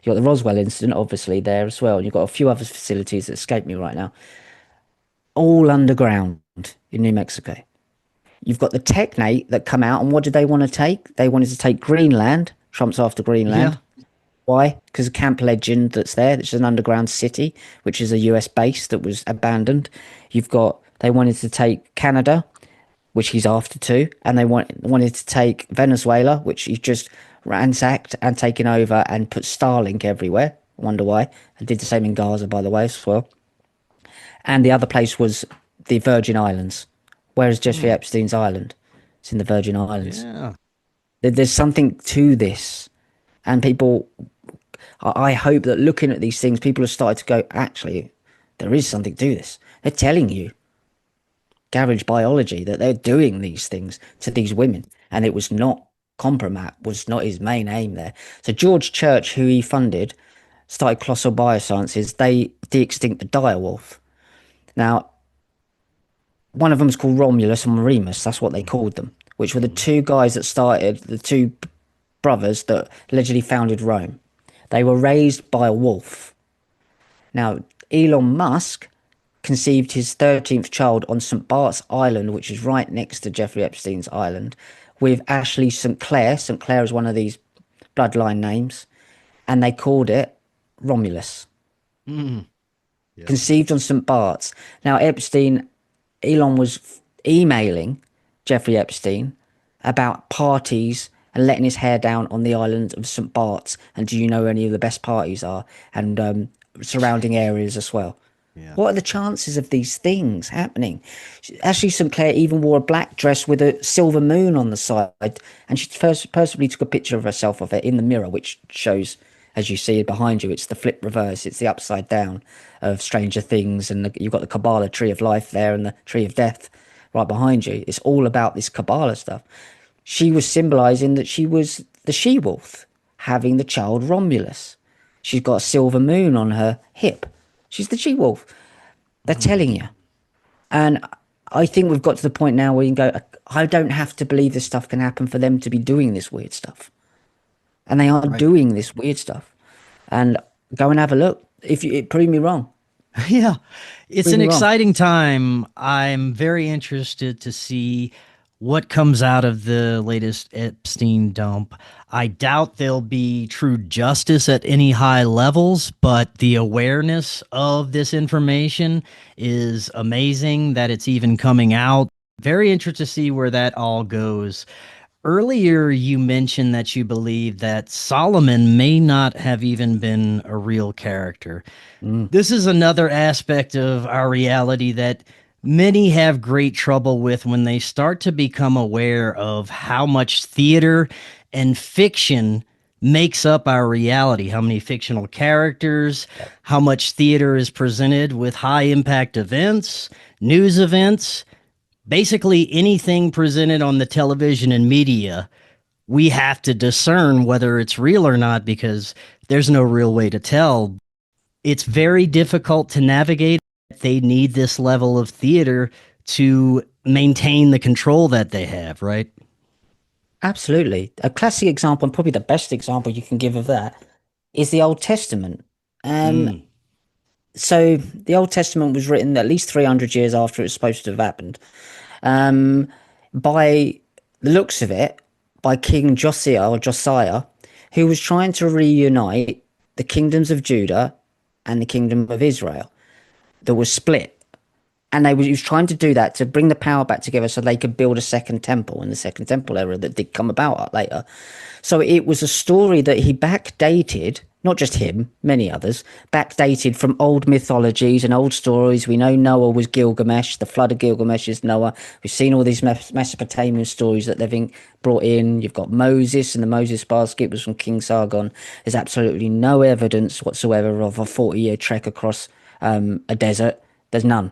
You've got the Roswell incident, obviously, there as well. And you've got a few other facilities that escape me right now. All underground in New Mexico. You've got the Technate that come out, and what did they want to take? They wanted to take Greenland. Trump's after Greenland. Yeah. Why? Because of Camp Legend that's there, which is an underground city, which is a US base that was abandoned. They wanted to take Canada, which he's after too, and they wanted to take Venezuela, which he's just ransacked and taken over and put Starlink everywhere. I wonder why. I did the same in Gaza, by the way, as well. And the other place was the Virgin Islands. Where is Jeffrey Epstein's island? It's in the Virgin Islands. Yeah. There's something to this. And people, I hope that looking at these things, people have started to go, actually, there is something to this. They're telling you, garage biology, that they're doing these things to these women. And it was not, compromat was not his main aim there. So George Church, who he funded, started Colossal Biosciences. They de-extinct the direwolf. Now, one of them is called Romulus and Remus. That's what they called them, which were the two guys that started, the two brothers that allegedly founded Rome. They were raised by a wolf. Now, Elon Musk conceived his 13th child on St. Bart's Island, which is right next to Jeffrey Epstein's island, with Ashley St. Clair. St. Clair is one of these bloodline names, and they called it Romulus. Yeah. Conceived on St. Bart's. Now, Elon was emailing Jeffrey Epstein about parties and letting his hair down on the island of St. Bart's. And do you know where any of the best parties are? And surrounding areas as well. Yeah. What are the chances of these things happening? Ashley St. Clair even wore a black dress with a silver moon on the side. And she personally took a picture of herself of it in the mirror, which shows, as you see behind you, it's the flip reverse. It's the upside down of Stranger Things. And you've got the Kabbalah Tree of Life there and the Tree of Death right behind you. It's all about this Kabbalah stuff. She was symbolizing that she was the she-wolf having the child Romulus. She's got a silver moon on her hip. She's the she-wolf. They're telling you. And I think we've got to the point now where you can go, I don't have to believe this stuff can happen for them to be doing this weird stuff. And they are doing this weird stuff. And go and have a look. It prove me wrong. Yeah, it's an exciting time. I'm very interested to see what comes out of the latest Epstein dump. I doubt there'll be true justice at any high levels, but the awareness of this information is amazing that it's even coming out. Very interested to see where that all goes. Earlier, you mentioned that you believe that Solomon may not have even been a real character. This is another aspect of our reality that many have great trouble with when they start to become aware of how much theater and fiction makes up our reality, how many fictional characters, how much theater is presented with high impact events, news events. Basically anything presented on the television and media, we have to discern whether it's real or not because there's no real way to tell. It's very difficult to navigate. They need this level of theater to maintain the control that they have, right? Absolutely. A classic example, and probably the best example you can give of that, is the Old Testament. So the Old Testament was written at least 300 years after it was supposed to have happened. By the looks of it, by King Josiah, who was trying to reunite the kingdoms of Judah and the kingdom of Israel that was split. And he was trying to do that to bring the power back together so they could build a second temple in the Second Temple era that did come about later. So it was a story that he backdated, not just him, many others, backdated from old mythologies and old stories. We know Noah was Gilgamesh, the flood of Gilgamesh is Noah. We've seen all these Mesopotamian stories that they've brought in. You've got Moses, and the Moses basket was from King Sargon. There's absolutely no evidence whatsoever of a 40-year trek across a desert. There's none.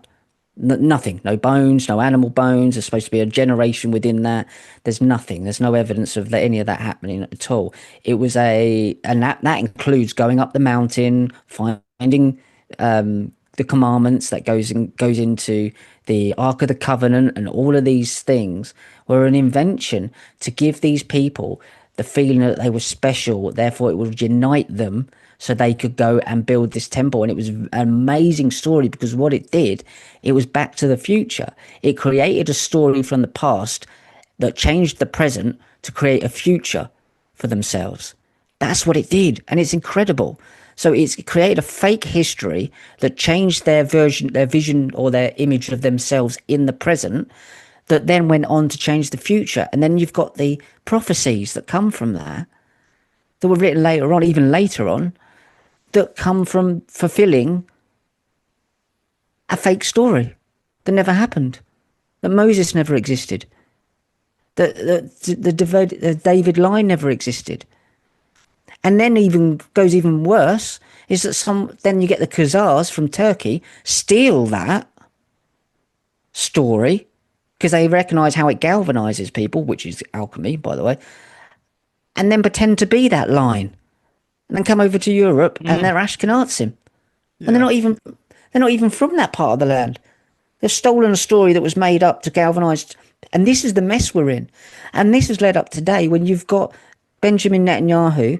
Nothing. No bones, no animal bones. There's supposed to be a generation within that. There's nothing. There's no evidence of any of that happening at all. It was and that includes going up the mountain, finding the commandments that goes into the Ark of the Covenant, and all of these things were an invention to give these people the feeling that they were special. Therefore, it would unite them so they could go and build this temple. And it was an amazing story, because what it did, it was back to the future. It created a story from the past that changed the present to create a future for themselves. That's what it did. And it's incredible. So it's created a fake history that changed their vision or their image of themselves in the present, that then went on to change the future. And then you've got the prophecies that come from that were written later on, even later on, that come from fulfilling a fake story that never happened, that Moses never existed, that the David line never existed. And then goes even worse is that then you get the Khazars from Turkey steal that story because they recognize how it galvanizes people, which is alchemy, by the way, and then pretend to be that line, and then come over to Europe and they're Ashkenazim. Yeah. And they're not even from that part of the land. They've stolen a story that was made up to galvanize. And this is the mess we're in. And this has led up today when you've got Benjamin Netanyahu,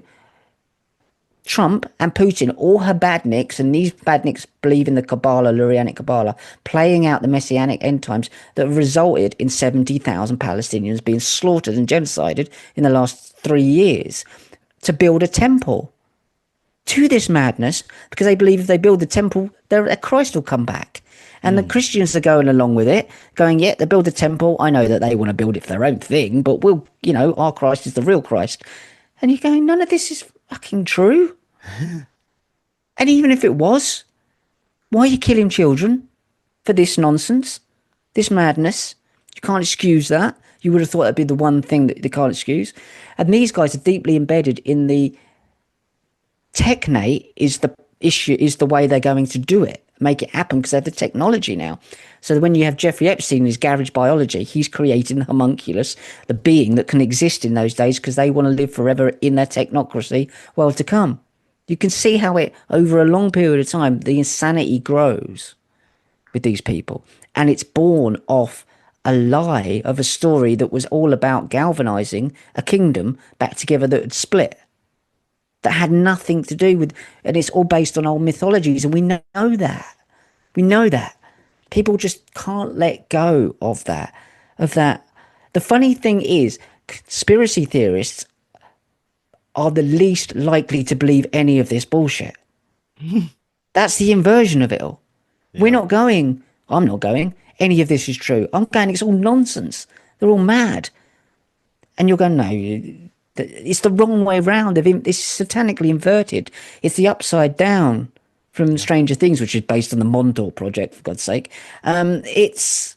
Trump and Putin, all her badniks, and these badniks believe in the Kabbalah, Lurianic Kabbalah, playing out the Messianic end times that resulted in 70,000 Palestinians being slaughtered and genocided in the last 3 years to build a temple to this madness, because they believe if they build the temple, Christ will come back. And the Christians are going along with it, going, yeah, they build a temple. I know that they want to build it for their own thing, but our Christ is the real Christ. And you're going, none of this is fucking true. And even if it was, why are you killing children for this nonsense, this madness? You can't excuse that. You would have thought that'd be the one thing that they can't excuse. And these guys are deeply embedded in the technate is the issue, is the way they're going to do it, make it happen, because they have the technology now. So when you have Jeffrey Epstein in his garage biology, he's creating the homunculus, the being that can exist in those days, because they want to live forever in their technocracy world to come. You can see how it, over a long period of time, the insanity grows with these people. And it's born off a lie of a story that was all about galvanizing a kingdom back together that had split, that had nothing to do with, and it's all based on old mythologies. And we know that. We know that. People just can't let go of that. The funny thing is, conspiracy theorists are the least likely to believe any of this bullshit. That's the inversion of it all. Yeah. I'm not going, any of this is true. I'm going, it's all nonsense. They're all mad. And you're going, no, it's the wrong way around. It's satanically inverted. It's the upside down from Stranger Things, which is based on the Montauk Project, for God's sake. It's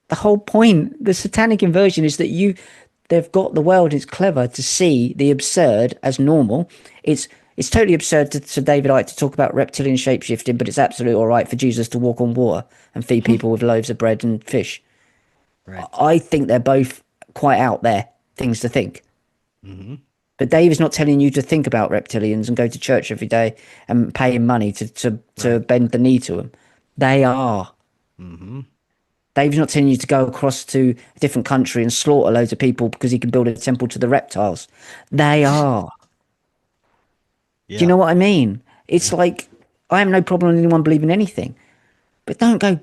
the whole point. The satanic inversion is that they've got the world is clever to see the absurd as normal. It's totally absurd to David Icke to talk about reptilian shapeshifting, but it's absolutely all right for Jesus to walk on water and feed people with loaves of bread and fish. Right. I think they're both quite out there things to think. Mm-hmm. But Dave is not telling you to think about reptilians and go to church every day and pay him money to bend the knee to them. They are. Mm-hmm. Dave's not telling you to go across to a different country and slaughter loads of people because he can build a temple to the reptiles. They are. Yeah. Do you know what I mean? It's like, I have no problem with anyone believing anything, but don't go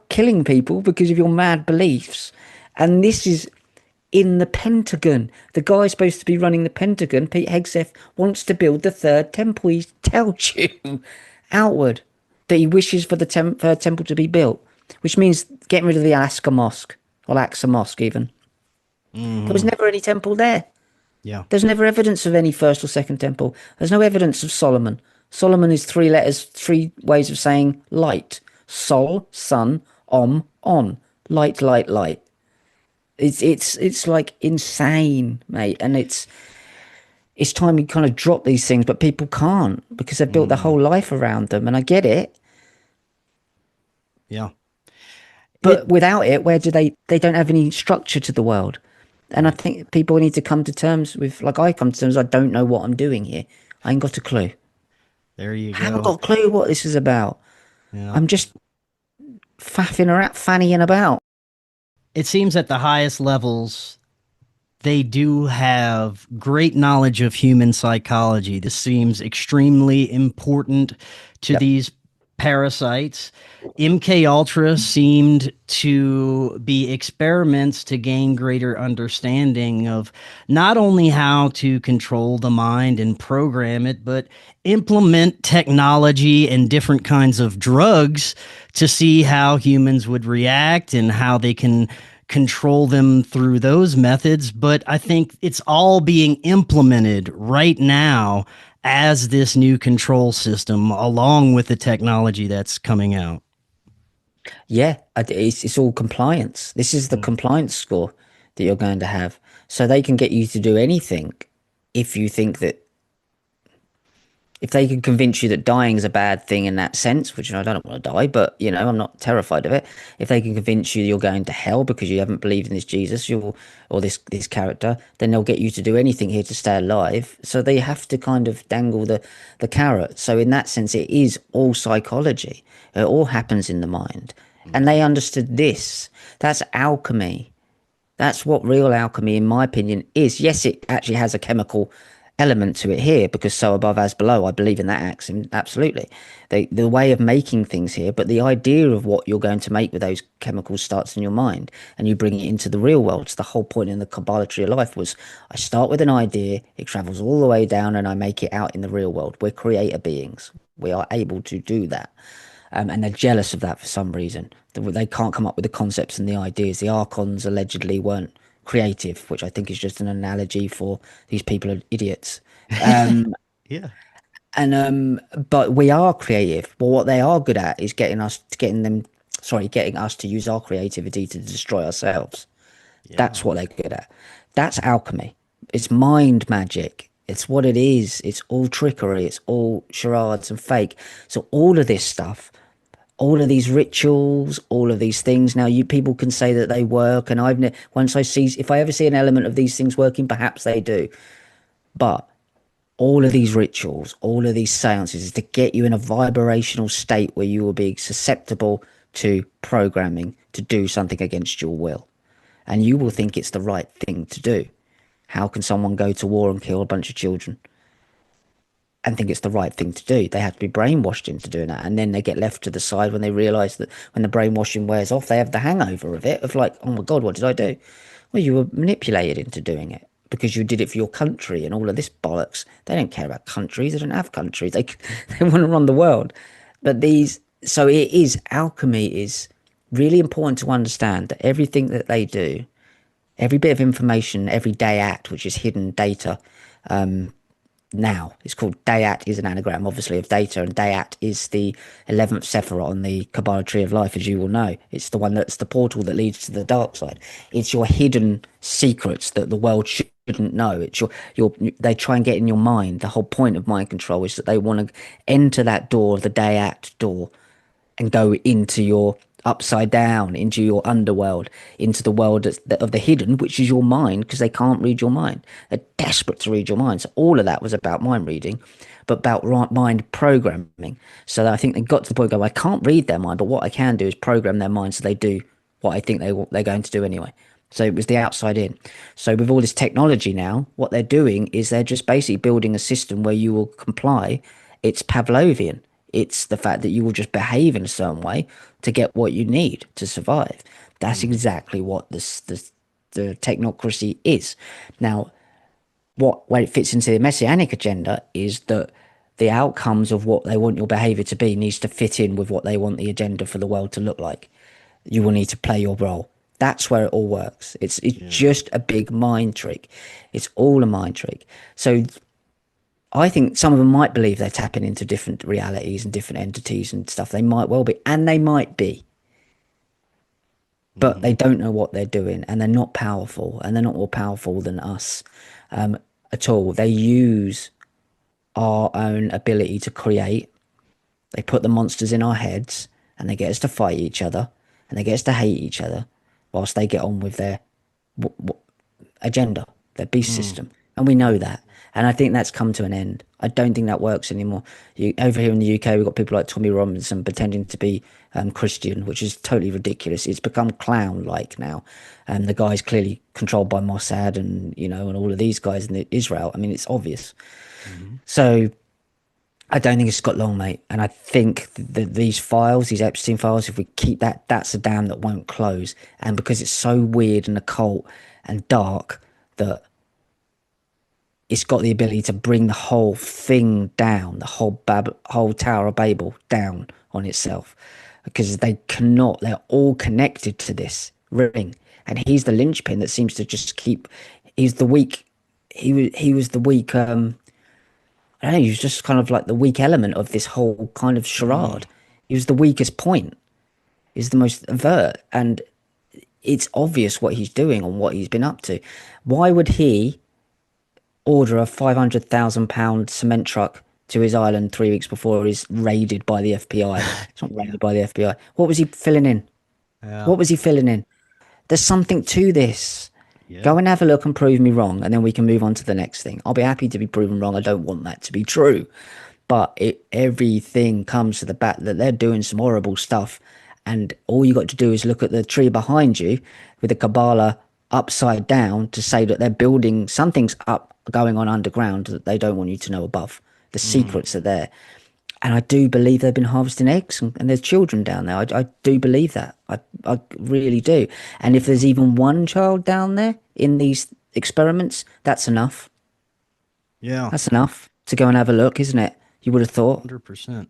killing people because of your mad beliefs. And this is in the Pentagon. The guy supposed to be running the Pentagon, Pete Hegseth, wants to build the third temple. He tells you outward that he wishes for the third temple to be built, which means getting rid of the Alaska Mosque, or Al-Aqsa Mosque even. Mm-hmm. There was never any temple there. Yeah. There's never evidence of any first or second temple. There's no evidence of Solomon. Solomon is three letters, three ways of saying light. Sol, sun, on. Light, light, light. It's like insane, mate. And it's time we kind of drop these things, but people can't because they've built their whole life around them. And I get it. Yeah. But without it, where do they don't have any structure to the world. And I think people need to come to terms with, like I come to terms, I don't know what I'm doing here. I ain't got a clue. There you I haven't go. got a clue what this is about. Yeah. I'm just faffing around, fannying about. It seems at the highest levels, they do have great knowledge of human psychology. This seems extremely important to these parasites. MK Ultra seemed to be experiments to gain greater understanding of not only how to control the mind and program it, but implement technology and different kinds of drugs to see how humans would react and how they can control them through those methods. But I think it's all being implemented right now as this new control system, along with the technology that's coming out. Yeah, it's all compliance. This is the compliance score that you're going to have. So they can get you to do anything if you think that, if they can convince you that dying is a bad thing in that sense, which I don't want to die, but I'm not terrified of it. If they can convince you you're going to hell because you haven't believed in this Jesus, or this character, then they'll get you to do anything here to stay alive. So they have to kind of dangle the carrot. So in that sense, it is all psychology. It all happens in the mind. And they understood this. That's alchemy. That's what real alchemy, in my opinion, is. Yes, it actually has a chemical element to it here, because so above as below. I believe in that axiom, absolutely. The way of making things here, but the idea of what you're going to make with those chemicals starts in your mind, and you bring it into the real world. So the whole point in the Kabbalah of life was, I start with an idea, it travels all the way down, and I make it out in the real world. We're creator beings. We are able to do that. And they're jealous of that for some reason. They can't come up with the concepts and the ideas. The archons allegedly weren't creative, which I think is just an analogy for these people are idiots. Yeah. But we are creative. Well, what they are good at is getting us to use our creativity to destroy ourselves. Yeah. That's what they're good at. That's alchemy. It's mind magic. It's what it is. It's all trickery. It's all charades and fake. So all of this stuff, all of these rituals, all of these things. Now, people can say that they work, and if I ever see an element of these things working, perhaps they do. But all of these rituals, all of these seances is to get you in a vibrational state where you will be susceptible to programming to do something against your will. And you will think it's the right thing to do. How can someone go to war and kill a bunch of children and think it's the right thing to do? They have to be brainwashed into doing that. And then they get left to the side when they realise that when the brainwashing wears off, they have the hangover of it, of like, oh my God, what did I do? Well, you were manipulated into doing it because you did it for your country and all of this bollocks. They don't care about countries. They don't have countries. They want to run the world. But so it is, alchemy is really important to understand that everything that they do, every bit of information, every dayat, which is hidden data, now it's called dayat, is an anagram obviously of data, and dayat is the 11th sephirah on the Kabbalah tree of life, as you will know. It's the one that's the portal that leads to the dark side. It's your hidden secrets that the world shouldn't know. It's they try and get in your mind. The whole point of mind control is that they want to enter that door, the dayat door, and go into your upside down, into your underworld, into the world of the hidden, which is your mind, because they can't read your mind. They're desperate to read your mind. So all of that was about mind reading, but about mind programming. So I think they got to the point where I can't read their mind, but what I can do is program their mind so they do what I think they're going to do anyway. So it was the outside in. So with all this technology now, what they're doing is they're just basically building a system where you will comply. It's Pavlovian. It's the fact that you will just behave in a certain way to get what you need to survive. That's exactly what the technocracy is. Now, where it fits into the Messianic agenda is that the outcomes of what they want your behavior to be needs to fit in with what they want the agenda for the world to look like. You will need to play your role. That's where it all works. It's just a big mind trick. It's all a mind trick. So I think some of them might believe they're tapping into different realities and different entities and stuff. They might well be, and they might be, but they don't know what they're doing, and they're not powerful, and they're not more powerful than us at all. They use our own ability to create. They put the monsters in our heads, and they get us to fight each other, and they get us to hate each other, whilst they get on with their agenda, their beast system. And we know that. And I think that's come to an end. I don't think that works anymore. Over here in the UK, we've got people like Tommy Robinson pretending to be Christian, which is totally ridiculous. It's become clown-like now. And the guy's clearly controlled by Mossad and, you know, and all of these guys in Israel. I mean, it's obvious. So I don't think it's got long, mate. And I think these files, these Epstein files, if we keep that, that's a dam that won't close. And because it's so weird and occult and dark, that it's got the ability to bring the whole thing down, the whole Tower of Babel down on itself, because they're all connected to this ring. And he's the linchpin that seems to just keep, he's the weak, he was the weak, I don't know, he was just kind of like the weak element of this whole kind of charade. He was the weakest point. He's the most overt, and it's obvious what he's doing and what he's been up to. Why would he order a £500,000 cement truck to his island 3 weeks before he's raided by the FBI? It's not raided by the FBI. What was he filling in? What was he filling in? There's something to this. Go and have a look and prove me wrong, and then we can move on to the next thing. I'll be happy to be proven wrong. I don't want that to be true. But everything comes to the back that they're doing some horrible stuff, and all you got to do is look at the tree behind you with the Kabbalah upside down to say that they're building, something's going on underground that they don't want you to know above. The secrets are there. And I do believe they've been harvesting eggs, and there's children down there. I do believe that. I really do. And if there's even one child down there in these experiments, that's enough. Yeah. That's enough to go and have a look, isn't it? You would have thought. 100%.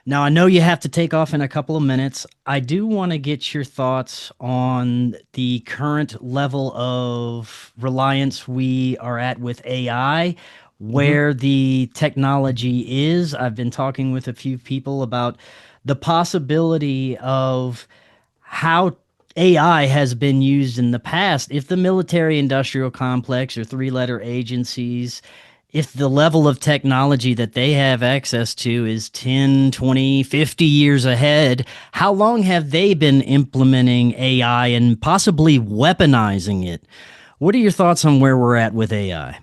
Now, I know you have to take off in a couple of minutes. I do want to get your thoughts on the current level of reliance we are at with AI, where the technology is. I've been talking with a few people about the possibility of how AI has been used in the past. If the military industrial complex or three-letter agencies, if the level of technology that they have access to is 10, 20, 50 years ahead, how long have they been implementing AI and possibly weaponizing it? What are your thoughts on where we're at with AI?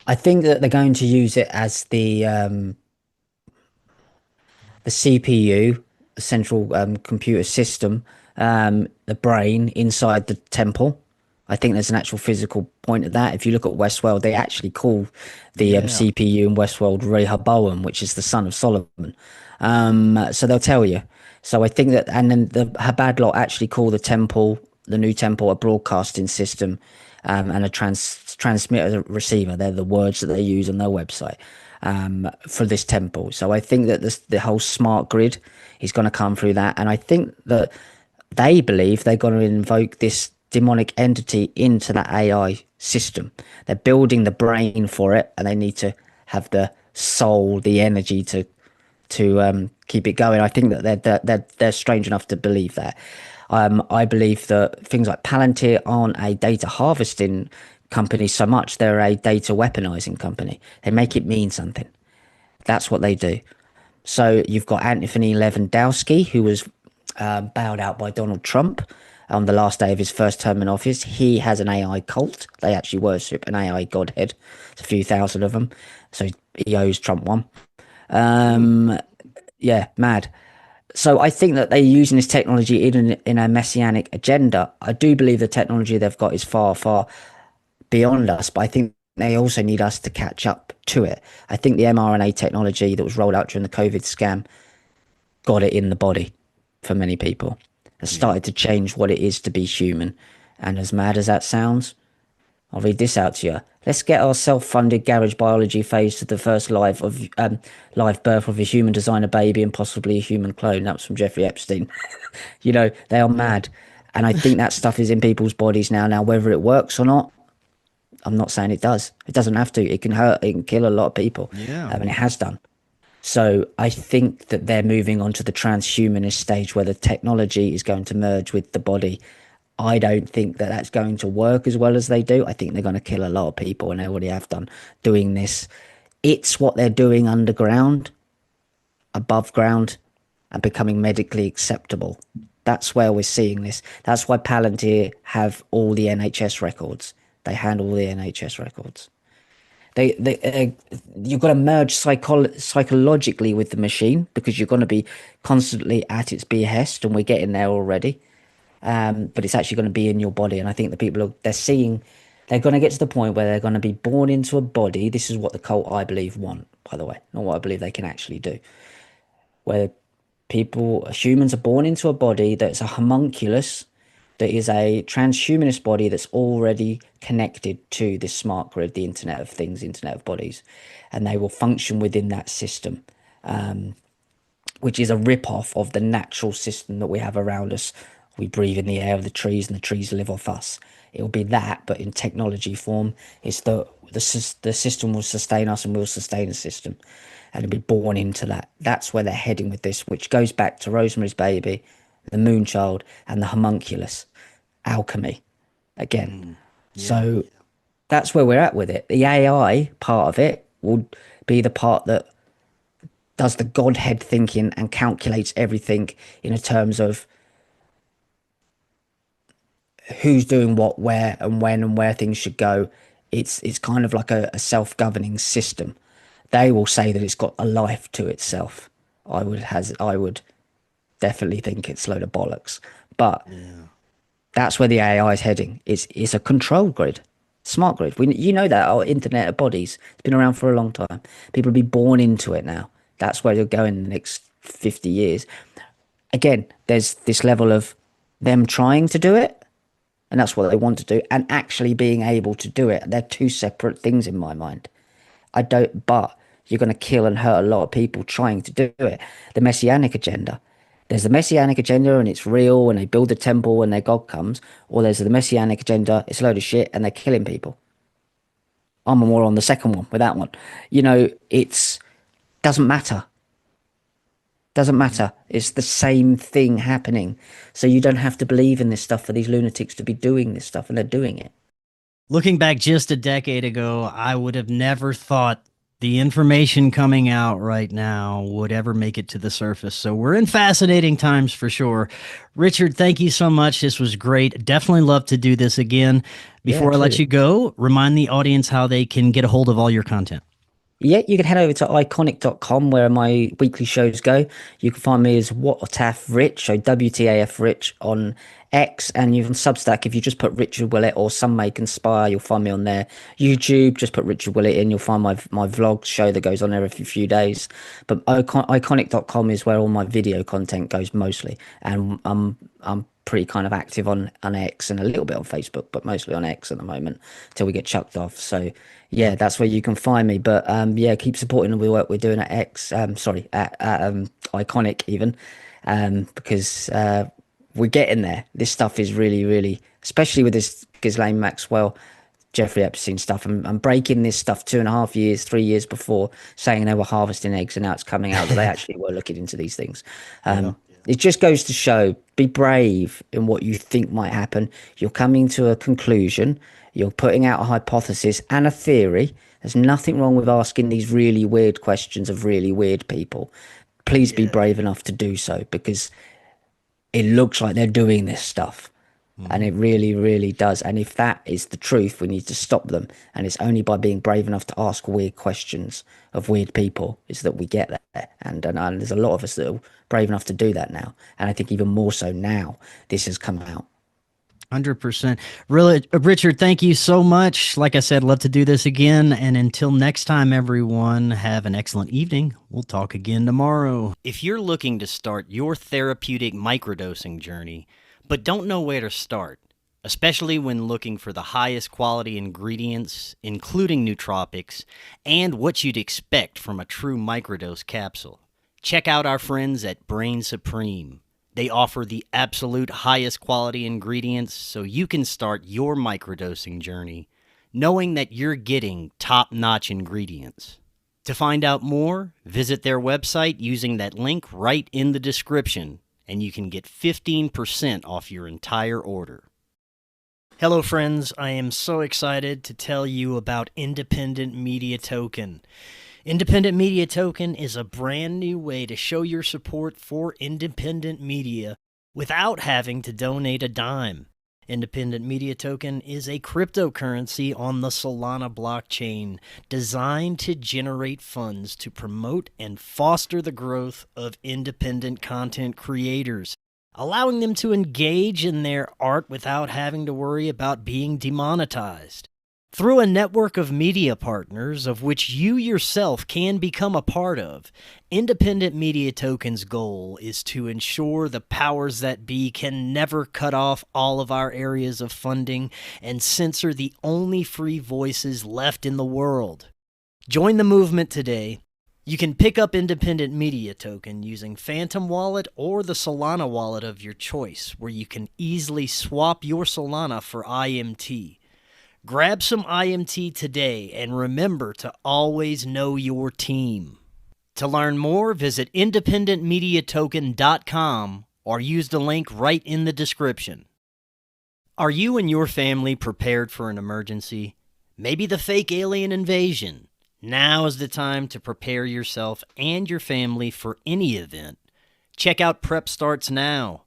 I think that they're going to use it as the CPU, the central computer system, the brain inside the temple. I think there's an actual physical point of that. If you look at Westworld, they actually call the CPU in Westworld Rehoboam, which is the son of Solomon. So they'll tell you. So I think that, and then the Chabad lot actually call the temple, the new temple, a broadcasting system and a transmitter receiver. They're the words that they use on their website for this temple. So I think that the whole smart grid is going to come through that. And I think that they believe they're going to invoke this demonic entity into that AI system. They're building the brain for it, and they need to have the soul, the energy to keep it going. I think that they're strange enough to believe that. I believe that things like Palantir aren't a data harvesting company so much. They're a data weaponizing company. They make it mean something. That's what they do. So you've got Anthony Lewandowski, who was bailed out by Donald Trump on the last day of his first term in office. He has an AI cult. They actually worship an AI godhead. It's a few thousand of them. So he owes Trump one. Yeah, mad. So I think that they're using this technology in a messianic agenda. I do believe the technology they've got is far, far beyond us, but I think they also need us to catch up to it. I think the mRNA technology that was rolled out during the COVID scam got it in the body for many people. It started to change what it is to be human. And as mad as that sounds, I'll read this out to you. Let's get our self-funded garage biology phase to the first live birth of a human designer baby and possibly a human clone. That was from Jeffrey Epstein. You know, they are mad. And I think that stuff is in people's bodies now. Now, whether it works or not, I'm not saying it does. It doesn't have to. It can hurt. It can kill a lot of people. Yeah. And it has done. So I think that they're moving on to the transhumanist stage where the technology is going to merge with the body. I don't think that that's going to work as well as they do. I think they're going to kill a lot of people, and they already have done doing this. It's what they're doing underground, above ground, and becoming medically acceptable. That's where we're seeing this. That's why Palantir have all the NHS records. They handle all the NHS records. You've got to merge psychologically with the machine, because you're going to be constantly at its behest, and we're getting there already. But it's actually going to be in your body. And I think the people they're going to get to the point where they're going to be born into a body. This is what the cult, I believe, want, by the way, not what I believe they can actually do. Where humans are born into a body that's a homunculus, that is a transhumanist body that's already connected to this smart grid, the Internet of Things, Internet of Bodies, and they will function within that system, which is a rip-off of the natural system that we have around us. We breathe in the air of the trees, and the trees live off us. It will be that, but in technology form. It's the system will sustain us, and we'll sustain the system, and it'll be born into that. That's where they're heading with this, which goes back to Rosemary's Baby, the Moonchild, and the homunculus, alchemy, again. So that's where we're at with it. The AI part of it will be the part that does the Godhead thinking and calculates everything in terms of who's doing what, where, and when, and where things should go. It's kind of like a self-governing system. They will say that it's got a life to itself. I would definitely think it's a load of bollocks. But that's where the AI is heading. It's a control grid, smart grid. You know that our Internet of Bodies, it's been around for a long time. People will be born into it now. That's where they'll go in the next 50 years. Again, there's this level of them trying to do it, and that's what they want to do, and actually being able to do it. They're two separate things in my mind. But you're going to kill and hurt a lot of people trying to do it. The Messianic agenda. There's the Messianic agenda, and it's real, and they build a temple when their God comes. Or there's the Messianic agenda, it's a load of shit, and they're killing people. I'm more on the second one with that one. It's doesn't matter. Doesn't matter. It's the same thing happening. So you don't have to believe in this stuff for these lunatics to be doing this stuff, and they're doing it. Looking back just a decade ago, I would have never thought the information coming out right now would ever make it to the surface. So we're in fascinating times for sure. Richard, thank you so much. This was great. Definitely love to do this again. Before I let you go, remind the audience how they can get a hold of all your content. Yeah, you can head over to Ickonic.com, where my weekly shows go. You can find me as WTAF Rich, so WTAF Rich on X, and you can Substack. If you just put Richard Willett or Some May Conspire, you'll find me on there. YouTube, just put Richard Willett in, you'll find my vlog show that goes on there every few days. But Ickonic.com is where all my video content goes mostly, and I'm pretty kind of active on X and a little bit on Facebook, but mostly on X at the moment till we get chucked off. So yeah, that's where you can find me. But keep supporting the work we're doing at X. At Ickonic even, because we're getting there. This stuff is really, really, especially with this Ghislaine Maxwell, Jeffrey Epstein stuff. I'm breaking this stuff 2.5 years, 3 years before, saying they were harvesting eggs, and now it's coming out that they actually were looking into these things. It just goes to show, be brave in what you think might happen. You're coming to a conclusion. You're putting out a hypothesis and a theory. There's nothing wrong with asking these really weird questions of really weird people. Please be brave enough to do so, because it looks like they're doing this stuff. And it really, really does. And if that is the truth, we need to stop them. And it's only by being brave enough to ask weird questions of weird people is that we get there. And there's a lot of us that are brave enough to do that now. And I think even more so now this has come out. 100%. Really, Richard, thank you so much. Like I said, love to do this again. And until next time, everyone, have an excellent evening. We'll talk again tomorrow. If you're looking to start your therapeutic microdosing journey, but don't know where to start, especially when looking for the highest quality ingredients, including nootropics, and what you'd expect from a true microdose capsule, check out our friends at Brainsupreme. They offer the absolute highest quality ingredients so you can start your microdosing journey knowing that you're getting top-notch ingredients. To find out more, visit their website using that link right in the description, and you can get 15% off your entire order. Hello friends, I am so excited to tell you about Independent Media Token. Independent Media Token is a brand new way to show your support for independent media without having to donate a dime. Independent Media Token is a cryptocurrency on the Solana blockchain designed to generate funds to promote and foster the growth of independent content creators, allowing them to engage in their art without having to worry about being demonetized. Through a network of media partners, of which you yourself can become a part of, Independent Media Token's goal is to ensure the powers that be can never cut off all of our areas of funding and censor the only free voices left in the world. Join the movement today. You can pick up Independent Media Token using Phantom Wallet or the Solana wallet of your choice, where you can easily swap your Solana for IMT. Grab some IMT today and remember to always know your team. To learn more, visit independentmediatoken.com or use the link right in the description. Are you and your family prepared for an emergency? Maybe the fake alien invasion? Now is the time to prepare yourself and your family for any event. Check out Prep Starts Now.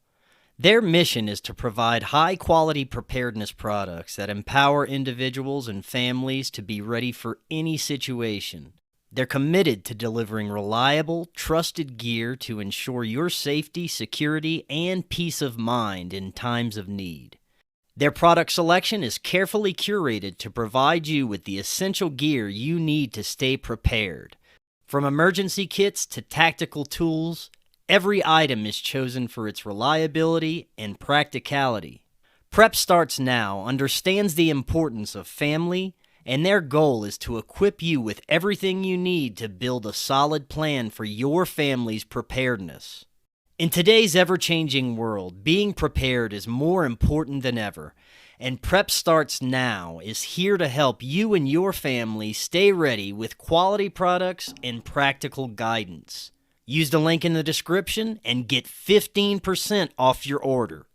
Their mission is to provide high-quality preparedness products that empower individuals and families to be ready for any situation. They're committed to delivering reliable, trusted gear to ensure your safety, security, and peace of mind in times of need. Their product selection is carefully curated to provide you with the essential gear you need to stay prepared. From emergency kits to tactical tools, every item is chosen for its reliability and practicality. Prep Starts Now understands the importance of family, and their goal is to equip you with everything you need to build a solid plan for your family's preparedness. In today's ever-changing world, being prepared is more important than ever, and Prep Starts Now is here to help you and your family stay ready with quality products and practical guidance. Use the link in the description and get 15% off your order.